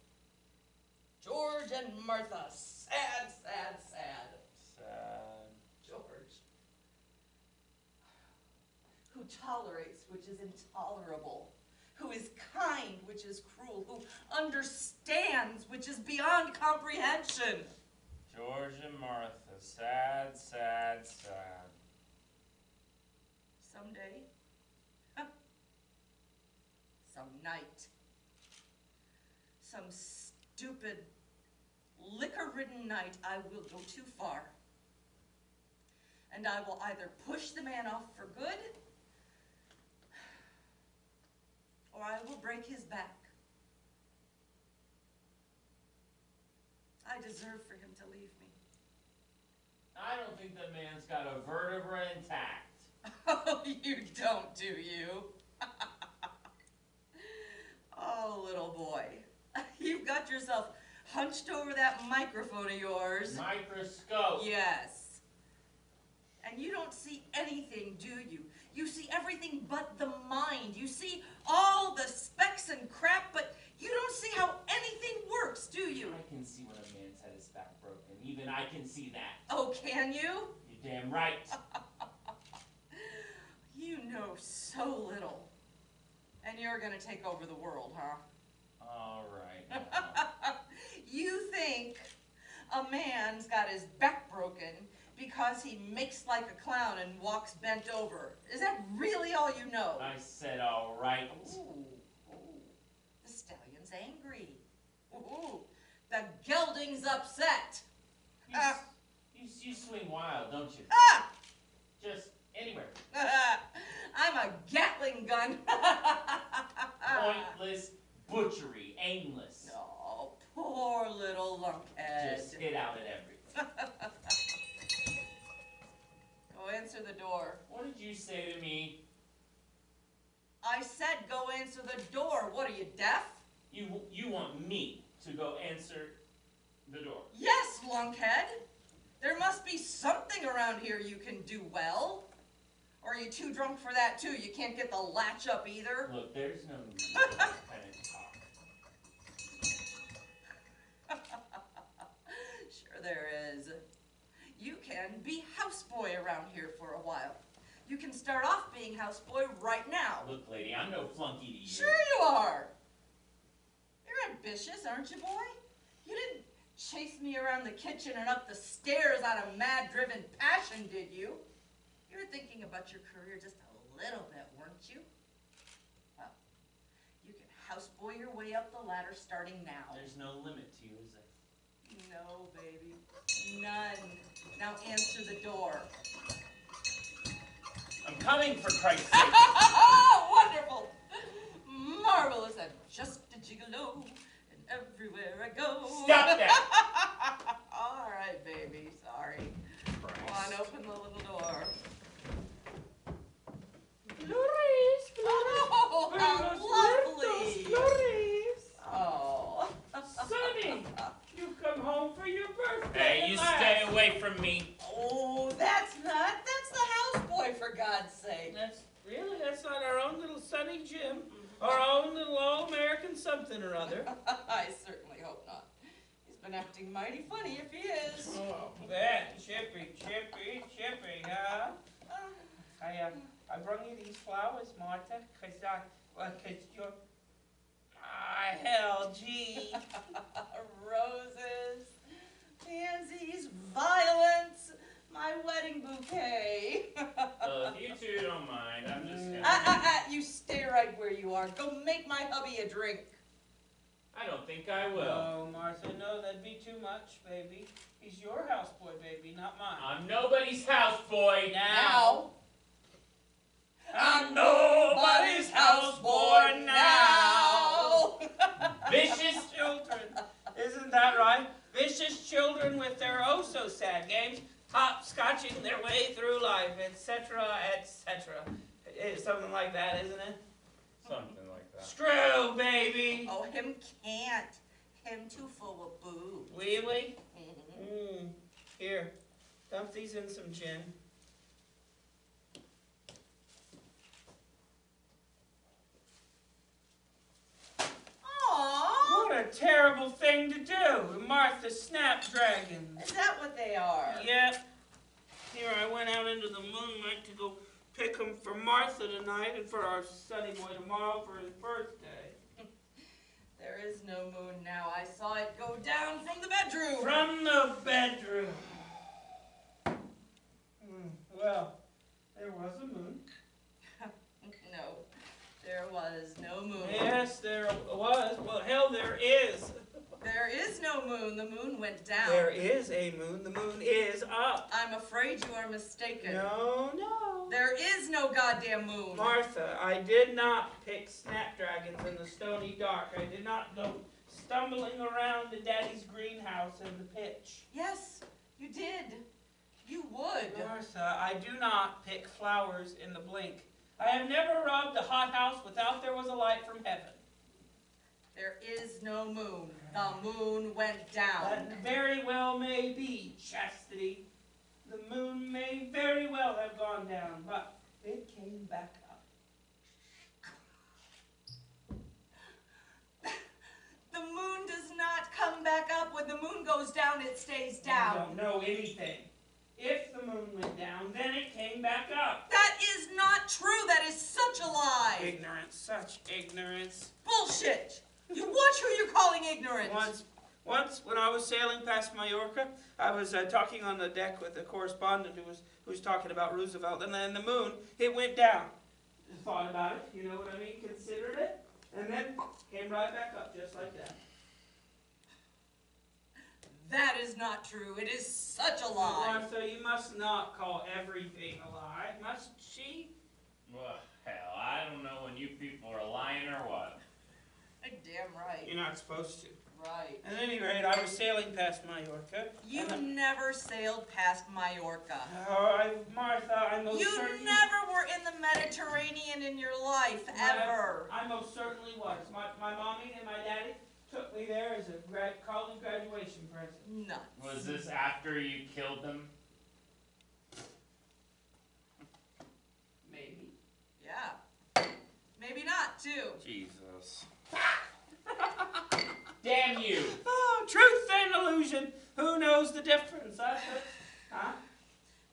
Speaker 6: George and Martha, sad, sad, sad.
Speaker 2: Sad.
Speaker 6: George, who tolerates which is intolerable, who is kind which is cruel, who understands which is beyond comprehension.
Speaker 2: George and Martha, sad, sad, sad.
Speaker 6: Someday, some night, some stupid, liquor-ridden night, I will go too far. And I will either push the man off for good, or I will break his back. I deserve for him to leave me.
Speaker 2: I don't think that man's got a vertebra intact.
Speaker 6: Oh, you don't, do you? Oh, little boy. You've got yourself hunched over that microphone of yours.
Speaker 2: Microscope.
Speaker 6: Yes. And you don't see anything, do you? You see everything but the mind. You see all the specks and crap, but you don't see how anything works, do you?
Speaker 2: I can see when a man's had his back broken. Even I can see that.
Speaker 6: Oh, can you?
Speaker 2: You're damn right.
Speaker 6: You know so little. And you're gonna take over the world, huh?
Speaker 2: All right.
Speaker 6: You think a man's got his back broken because he makes like a clown and walks bent over. Is that really all you know?
Speaker 2: I said all right.
Speaker 6: Ooh, ooh. The stallion's angry. Ooh, the gelding's upset.
Speaker 2: You swing wild, don't you?
Speaker 6: Ah!
Speaker 2: Just anywhere.
Speaker 6: I'm a Gatling gun.
Speaker 2: Pointless butchery, aimless.
Speaker 6: Oh, poor little lunkhead.
Speaker 2: Just hit out at everything.
Speaker 6: Go answer the door.
Speaker 2: What did you say to me?
Speaker 6: I said go answer the door. What, are you deaf?
Speaker 2: You want me to go answer the door?
Speaker 6: Yes, lunkhead. There must be something around here you can do well. Or are you too drunk for that too? You can't get the latch up either?
Speaker 2: Look, there's no need for that kind of talk.
Speaker 6: Sure there is. You can be houseboy around here for a while. You can start off being houseboy right now.
Speaker 2: Look, lady, I'm no flunky to you.
Speaker 6: Sure you are. You're ambitious, aren't you, boy? You didn't chase me around the kitchen and up the stairs out of mad-driven passion, did you? You were thinking about your career just a little bit, weren't you? Well, you can houseboy your way up the ladder starting now.
Speaker 2: There's no limit to you, is there?
Speaker 6: No, baby. None. Now answer the door.
Speaker 2: I'm coming, for Christ's sake.
Speaker 6: Wonderful. Marvelous. I'm just a gigolo. And everywhere I go.
Speaker 2: Stop that!
Speaker 6: All right, baby. Sorry. Come on, open the little door.
Speaker 5: Flores,
Speaker 6: Oh, how lovely.
Speaker 5: Flores.
Speaker 6: Oh.
Speaker 5: Sonny, you come home for your birthday.
Speaker 2: Hey, you stay away from me.
Speaker 6: Oh, that's the houseboy, for God's sake.
Speaker 1: That's not our own little Sonny Jim. Our own little all-American something or other.
Speaker 6: I certainly hope not. He's been acting mighty funny if he is.
Speaker 1: Oh, that Chippy, huh? I brought you these flowers, Martha, cause you're, hell, gee.
Speaker 6: Roses, pansies, violets, my wedding bouquet.
Speaker 2: If you two don't mind, I'm just gonna...
Speaker 6: You stay right where you are. Go make my hubby a drink.
Speaker 2: I don't think I will.
Speaker 1: No, Martha, no, that'd be too much, baby. He's your houseboy, baby, not mine.
Speaker 2: I'm nobody's houseboy
Speaker 3: Now.
Speaker 5: I'm nobody's houseboy now.
Speaker 1: Vicious children, isn't that right? Vicious children with their oh-so-sad games, hopscotching their way through life, etc., etc. It's something like that, isn't it?
Speaker 2: Something like that.
Speaker 1: Screw, baby!
Speaker 3: Oh, him can't. Him too full of boo.
Speaker 1: Really? Here, dump these in some gin.
Speaker 3: Aww.
Speaker 1: What a terrible thing to do, Martha Snapdragon.
Speaker 3: Is that what they are?
Speaker 1: Yep. Here, I went out into the moonlight to go pick them for Martha tonight and for our sonny boy tomorrow for his birthday.
Speaker 3: There is no moon now. I saw it go down from the bedroom.
Speaker 1: From the bedroom. Well, there was a moon.
Speaker 3: No, there was no moon.
Speaker 1: Yes, there was. Well, hell, there is.
Speaker 3: There is no moon. The moon went down.
Speaker 1: There is a moon. The moon is up.
Speaker 3: I'm afraid you are mistaken.
Speaker 1: No, no.
Speaker 3: There is no goddamn moon.
Speaker 1: Martha, I did not pick snapdragons in the stony dark. I did not go stumbling around to Daddy's greenhouse in the pitch.
Speaker 3: Yes, you did. You would.
Speaker 1: Martha, I do not pick flowers in the blink. I have never rubbed a hothouse without there was a light from heaven.
Speaker 3: There is no moon. The moon went down.
Speaker 1: That very well may be, Chastity. The moon may very well have gone down, but it came back up.
Speaker 3: The moon does not come back up. When the moon goes down, it stays down.
Speaker 1: You don't know anything. If the moon went down, then it came back up.
Speaker 3: That is not true. That is such a lie.
Speaker 1: Ignorance, such ignorance.
Speaker 3: Bullshit. You watch who you're calling ignorant.
Speaker 1: Once, when I was sailing past Mallorca, I was talking on the deck with a correspondent who was talking about Roosevelt, and then the moon, it went down. Thought about it, you know what I mean? Considered it, and then came right back up, just like that.
Speaker 3: That is not true. It is such a lie.
Speaker 1: Martha, you must not call everything a lie, must she?
Speaker 2: Well, hell, I don't know when you people are lying or what.
Speaker 3: Damn right.
Speaker 1: You're not supposed to.
Speaker 3: Right.
Speaker 1: At any rate, I was sailing past Mallorca.
Speaker 3: You never sailed past Mallorca.
Speaker 1: Martha, I most
Speaker 3: You
Speaker 1: certainly...
Speaker 3: never were in the Mediterranean in your life, ever.
Speaker 1: I most certainly was. My mommy and my daddy took me there as a college graduation present.
Speaker 3: Nuts.
Speaker 2: Was this after you killed them?
Speaker 1: Maybe.
Speaker 3: Yeah. Maybe not, too.
Speaker 2: Jesus. Damn you!
Speaker 1: Oh, truth and illusion. Who knows the difference? Huh?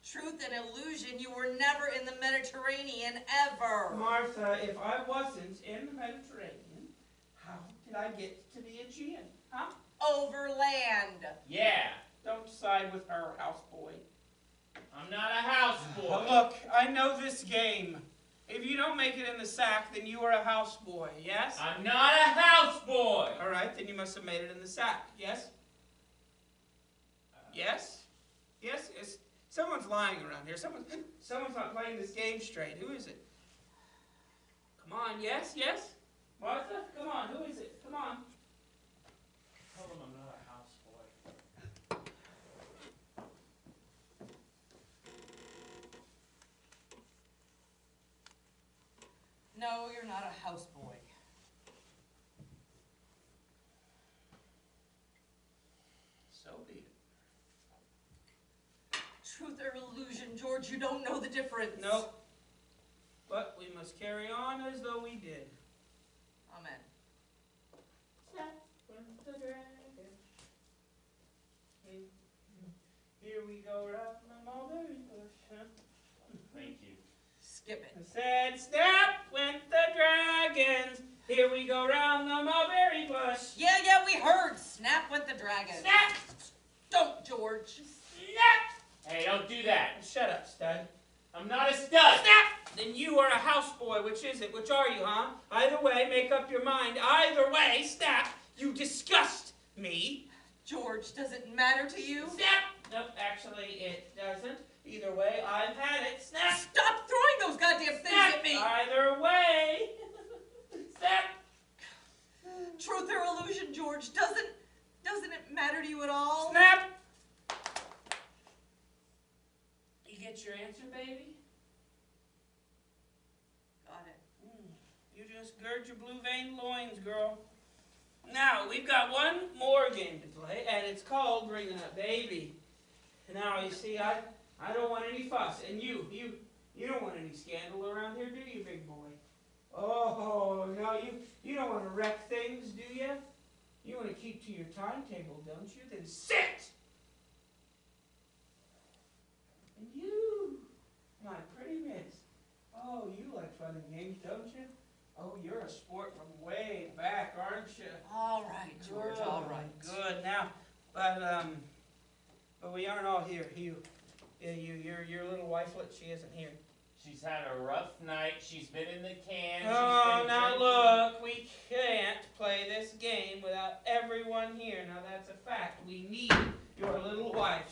Speaker 3: Truth and illusion, you were never in the Mediterranean, ever.
Speaker 1: Martha, if I wasn't in the Mediterranean, how did I get to the Aegean? Huh?
Speaker 3: Overland.
Speaker 2: Yeah,
Speaker 1: Don't side with her, houseboy.
Speaker 2: I'm not a houseboy.
Speaker 1: Look, I know this game. If you don't make it in the sack, then you are a houseboy, yes?
Speaker 2: I'm not a houseboy!
Speaker 1: All right, then you must have made it in the sack, yes? Yes? Yes? Yes? Someone's lying around here. Someone's not playing this game straight. Who is it? Come on, yes? Yes? Martha? Come on, who is it? Come on.
Speaker 2: Tell them I'm not a houseboy.
Speaker 3: No, you're not a houseboy.
Speaker 1: So be it.
Speaker 3: Truth or illusion, George, you don't know the difference.
Speaker 1: Nope. But we must carry on as though we did.
Speaker 3: Amen.
Speaker 1: Here we go, right from the mulberry bush, huh?
Speaker 2: Thank you.
Speaker 3: Skip it.
Speaker 1: Said, snap went the dragons. Here we go round the mulberry bush.
Speaker 3: Yeah, we heard. Snap went the dragon.
Speaker 1: Snap!
Speaker 3: Don't, George.
Speaker 1: Snap!
Speaker 2: Hey, don't do that.
Speaker 1: Shut up, stud.
Speaker 2: I'm not a stud.
Speaker 1: Snap! Then you are a houseboy. Which is it? Which are you, huh? Either way, make up your mind. Either way, snap. You disgust me.
Speaker 3: George, does it matter to you?
Speaker 1: Snap! Nope, actually it doesn't. Either way, I've had it. Snap!
Speaker 3: Stop throwing those goddamn things
Speaker 1: Snap!
Speaker 3: at me!
Speaker 1: Either way. Snap!
Speaker 3: Truth or illusion, George, doesn't it matter to you at all?
Speaker 1: Snap! You get your answer, baby?
Speaker 3: Got it.
Speaker 1: You just gird your blue vein loins, girl. Now, we've got one more game to play, and it's called Bringing Up Baby. Now, you see, I don't want any fuss, and you don't want any scandal around here, do you, big boy? Oh, no, you don't want to wreck things, do you? You want to keep to your timetable, don't you? Then sit! And you, my pretty miss. Oh, you like fun and games, don't you? Oh, you're a sport from way back, aren't you?
Speaker 3: All right, George, all right.
Speaker 1: Good. Now, but we aren't all here. Your little wifelet, she isn't here.
Speaker 2: She's had a rough night. She's been in the can.
Speaker 1: Oh,
Speaker 2: she's been
Speaker 1: now
Speaker 2: drinking.
Speaker 1: look, we can't play this game without everyone here. Now that's a fact. We need your little wife.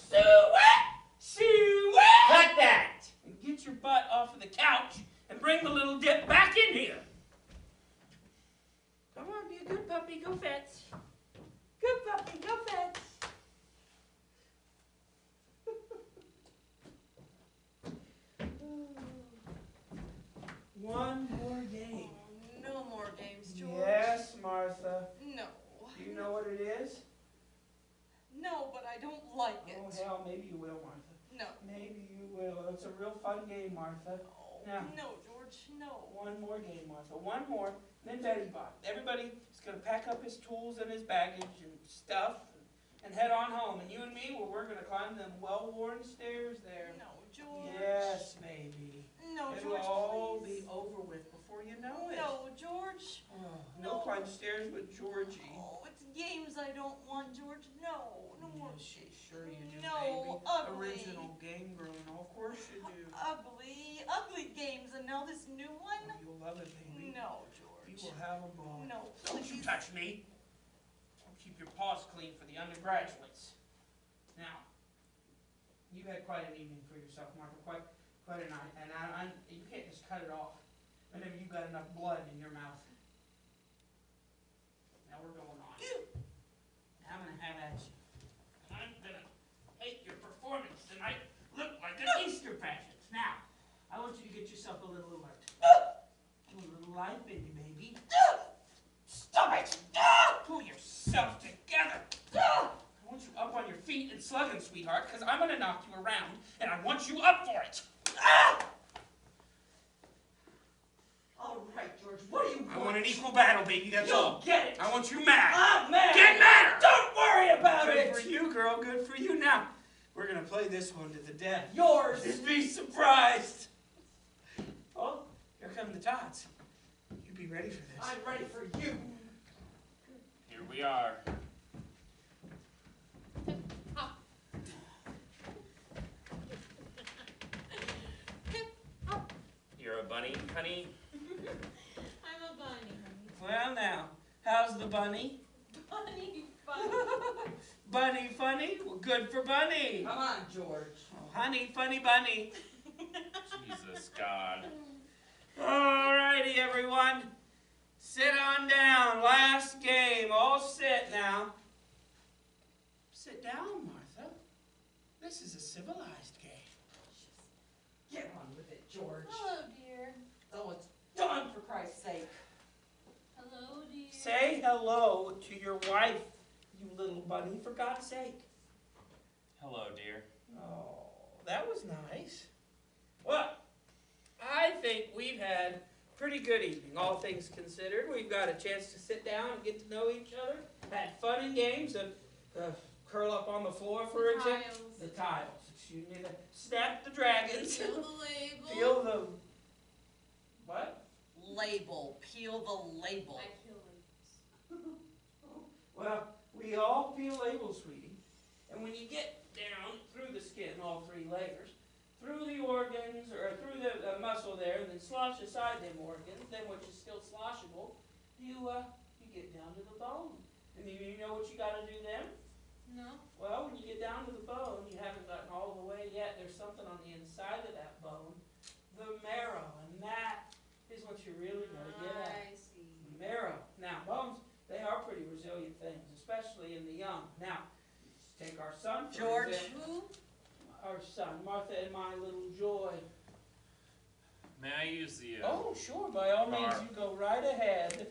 Speaker 1: Sue!
Speaker 2: Cut that!
Speaker 1: And get your butt off of the couch and bring the little dip back in here. Come on, be a good puppy. Go fetch. Good puppy, go fetch. One more game.
Speaker 3: Oh, no more games, George.
Speaker 1: Yes, Martha.
Speaker 3: No.
Speaker 1: Do you know what it is?
Speaker 3: No, but I don't like it.
Speaker 1: Oh, hell, maybe you will, Martha.
Speaker 3: No.
Speaker 1: Maybe you will. It's a real fun game, Martha.
Speaker 3: Oh,
Speaker 1: Now.
Speaker 3: no, George, no.
Speaker 1: One more game, Martha. One more. Then Betty Bot. Everybody is going to pack up his tools and his baggage and stuff and head on home. And you and me, well, we're going to climb them well-worn stairs there.
Speaker 3: No, George.
Speaker 1: Yes, baby.
Speaker 3: No,
Speaker 1: It'll
Speaker 3: George,
Speaker 1: all
Speaker 3: please.
Speaker 1: be over with before you know it.
Speaker 3: No, George.
Speaker 1: Oh,
Speaker 3: No.
Speaker 1: no climb stairs with Georgie.
Speaker 3: Oh, it's games I don't want, George. No, no more.
Speaker 1: Yes, sure you do,
Speaker 3: No,
Speaker 1: baby.
Speaker 3: ugly.
Speaker 1: Original game girl, and of course you do.
Speaker 3: Ugly games, and now this new one?
Speaker 1: Oh, you'll love it, baby.
Speaker 3: No,
Speaker 1: You
Speaker 3: George.
Speaker 1: will have a ball.
Speaker 3: No,
Speaker 1: Don't you
Speaker 3: please.
Speaker 1: touch me. I'll keep your paws clean for the undergraduates. Now, you've had quite an evening for yourself, Martha. Quite a night. And you can't just cut it off whenever you've got enough blood in your mouth. Now we're going on. Now I'm going to have at you. And I'm going to make your performance tonight look like an Easter pageant. Now, I want you to get yourself a little alert. A little life in you, baby. Stop it! Pull yourself together. I want you up on your feet and slugging, sweetheart, because I'm going to knock you around, and I want you up for it.
Speaker 3: All right, George, what do you want?
Speaker 1: I want an equal battle, baby, that's all.
Speaker 3: You'll get it.
Speaker 1: I want you mad.
Speaker 3: I'm mad.
Speaker 1: Get madder!
Speaker 3: Don't worry about
Speaker 1: Good
Speaker 3: it.
Speaker 1: for you, girl, good for you. Now, we're going to play this one to the death.
Speaker 3: Yours.
Speaker 1: Just be surprised. Oh, here come the tots. You be ready for this.
Speaker 3: I'm ready for you.
Speaker 2: Here we are. You're a bunny, honey?
Speaker 4: I'm a bunny, honey.
Speaker 1: Well, now, how's the bunny?
Speaker 4: Bunny, bunny.
Speaker 1: Bunny funny? Well, good for Bunny.
Speaker 3: Come on, George.
Speaker 1: Oh, honey, funny bunny.
Speaker 2: Jesus, God.
Speaker 1: Alrighty, everyone. Sit on down. Last game. All sit now. Sit down, Martha. This is a civilized game.
Speaker 3: Get on with it, George.
Speaker 4: Hello, dear.
Speaker 3: Oh, it's done, for Christ's sake.
Speaker 4: Hello, dear.
Speaker 1: Say hello to your wife, you little bunny, for God's sake.
Speaker 2: Hello, dear.
Speaker 1: Oh, that was nice. Well, I think we've had a pretty good evening, all things considered. We've got a chance to sit down and get to know each other, had fun and games, and curl up on the floor, for
Speaker 4: The
Speaker 1: example.
Speaker 4: tiles.
Speaker 1: The tiles, excuse me. Snap the dragons.
Speaker 4: Feel the label.
Speaker 1: Feel the... What?
Speaker 3: Label. Peel the label.
Speaker 4: I feel labels.
Speaker 1: Well, we all feel labels, sweetie. And when you get down through the skin, all three layers, through the organs, or through the muscle there, and then slosh aside them organs, then which is still sloshable, you get down to the bone. And you know what you gotta do then?
Speaker 4: No?
Speaker 1: Well, when you get down to the bone, you haven't gotten all the way yet, there's something on the inside of that bone, the marrow, and that is what you really gotta get at.
Speaker 4: I see.
Speaker 1: Marrow. Now, bones, they are pretty resilient things, especially in the young. Now, let's take our son, for
Speaker 3: George.
Speaker 1: example. Our son, Martha and my little joy.
Speaker 2: May I use the,
Speaker 1: Oh, sure, by all means,
Speaker 2: car.
Speaker 1: you go right ahead.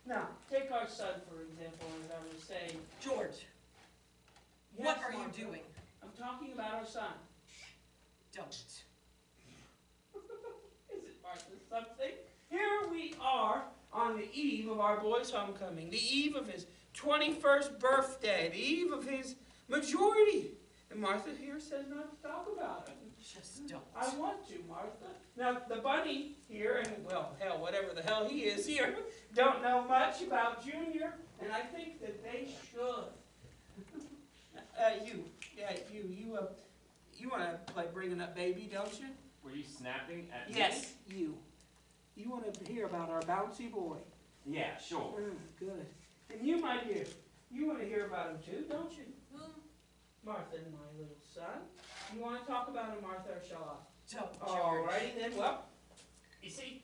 Speaker 1: Now, take our son, for example, as I was saying.
Speaker 3: George,
Speaker 1: Yes,
Speaker 3: what are you
Speaker 1: Martha?
Speaker 3: doing?
Speaker 1: I'm talking about our son.
Speaker 3: Don't.
Speaker 1: Is it Martha something? Here we are on the eve of our boy's homecoming, the eve of his 21st birthday, the eve of his majority. And Martha here says not to talk about it.
Speaker 3: Just don't.
Speaker 1: I want to, Martha. Now, the bunny here, and well, hell, whatever the hell he is here, don't know much about Junior, and I think that they should. You want to play bringing up baby, don't you?
Speaker 2: were you snapping at me?
Speaker 1: Yes, you. You want to hear about our bouncy boy?
Speaker 2: Yeah, sure.
Speaker 1: Good. And you, my dear, you want to hear about him too, don't you?
Speaker 4: Whom?
Speaker 1: Martha and my little son. You want to talk about him, Martha, or shall I?
Speaker 3: Don't, George.
Speaker 1: Alrighty then, well, you see,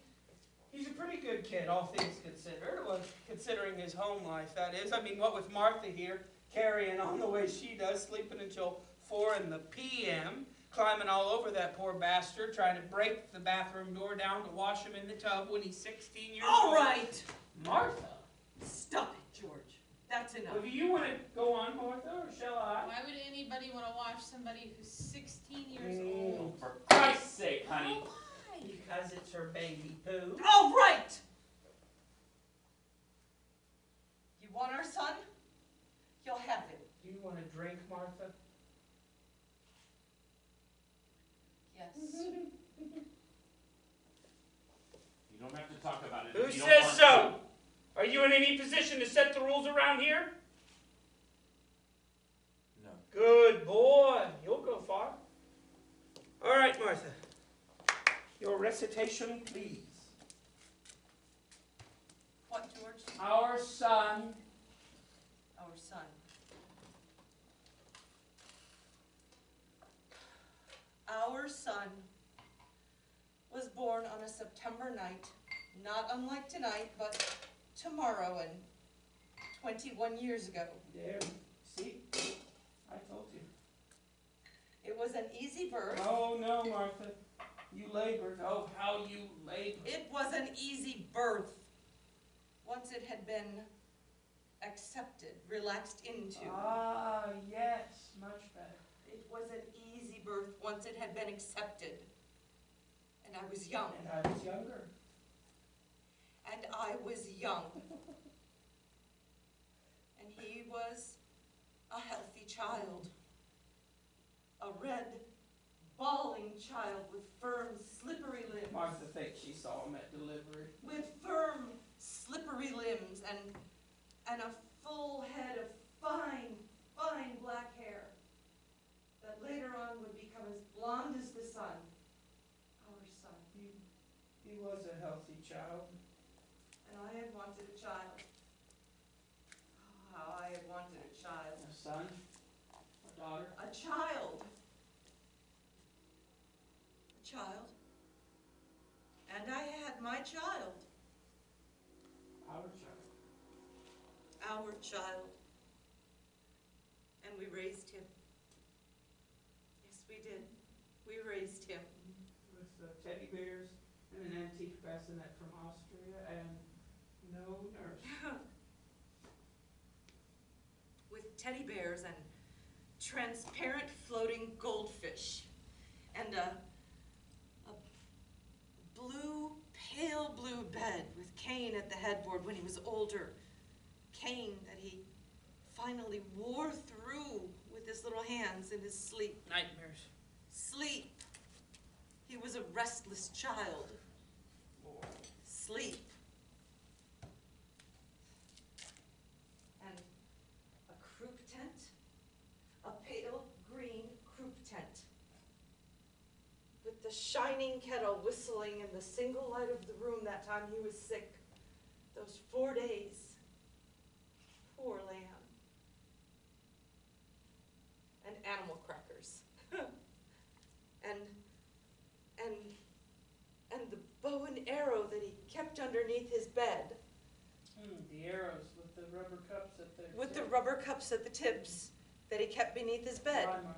Speaker 1: he's a pretty good kid, all things considered. Well, considering his home life, that is. I mean, what with Martha here, carrying on the way she does, sleeping until 4 p.m., climbing all over that poor bastard, trying to break the bathroom door down to wash him in the tub when he's 16 years old.
Speaker 3: All right.
Speaker 1: Martha?
Speaker 3: Stop it, George. That's enough.
Speaker 1: Well, do you want to go on, Martha, or shall I?
Speaker 4: Why would anybody want to watch somebody who's 16 years old?
Speaker 2: For Christ's sake, honey.
Speaker 4: Oh, why?
Speaker 1: Because it's her baby poo.
Speaker 3: All right. You want our son? You'll have him.
Speaker 1: Do you want to drink, Martha?
Speaker 3: Yes.
Speaker 2: You don't have to talk about it
Speaker 1: Who
Speaker 2: if you don't
Speaker 1: says
Speaker 2: want
Speaker 1: so? Are you in any position to set the rules around here?
Speaker 2: to. No.
Speaker 1: Good boy. You'll go far. All right, Martha. Your recitation, please.
Speaker 3: What, George?
Speaker 1: Our son.
Speaker 3: Our son. Our son was born on a September night, not unlike tonight, but tomorrow and 21 years ago.
Speaker 1: There. See? I told you.
Speaker 3: It was an easy birth.
Speaker 1: Oh, no, Martha. You labored. Oh, how you labored.
Speaker 3: It was an easy birth. Once it had been accepted, relaxed into.
Speaker 1: Ah, yes. Much better.
Speaker 3: It was an easy birth once it had been accepted. And I was young.
Speaker 1: And I was younger.
Speaker 3: And I was young. And he was a healthy child. A red, bawling child with firm, slippery limbs.
Speaker 1: Martha thinks she saw him at delivery.
Speaker 3: With firm, slippery limbs and a full head of fine, fine black hair that later on would become as blonde as the sun. Our son.
Speaker 1: He was a healthy child.
Speaker 3: And I had wanted a child. Oh, how I had wanted a child.
Speaker 1: A son. A daughter.
Speaker 3: A child. A child. And I had my child.
Speaker 1: Our child.
Speaker 3: Our child. And we raised him. Yes, we did. We raised him.
Speaker 1: With teddy bears and an antique bassinet from Austria and no nurse.
Speaker 3: With teddy bears and transparent floating goldfish. And a blue, pale blue bed with Cain at the headboard when he was older. Cain that he finally wore through with his little hands in his sleep.
Speaker 1: Nightmares.
Speaker 3: Sleep. He was a restless child. Sleep. And a croup tent, a pale green croup tent, with the shining kettle whistling in the single light of the room that time he was sick, those 4 days. poor lamb. And animal crackers. and the bow and arrow that he kept underneath his bed.
Speaker 1: The arrows with the rubber cups at the.
Speaker 3: With the rubber cups at the tips that he kept beneath his bed.
Speaker 1: Rhymer.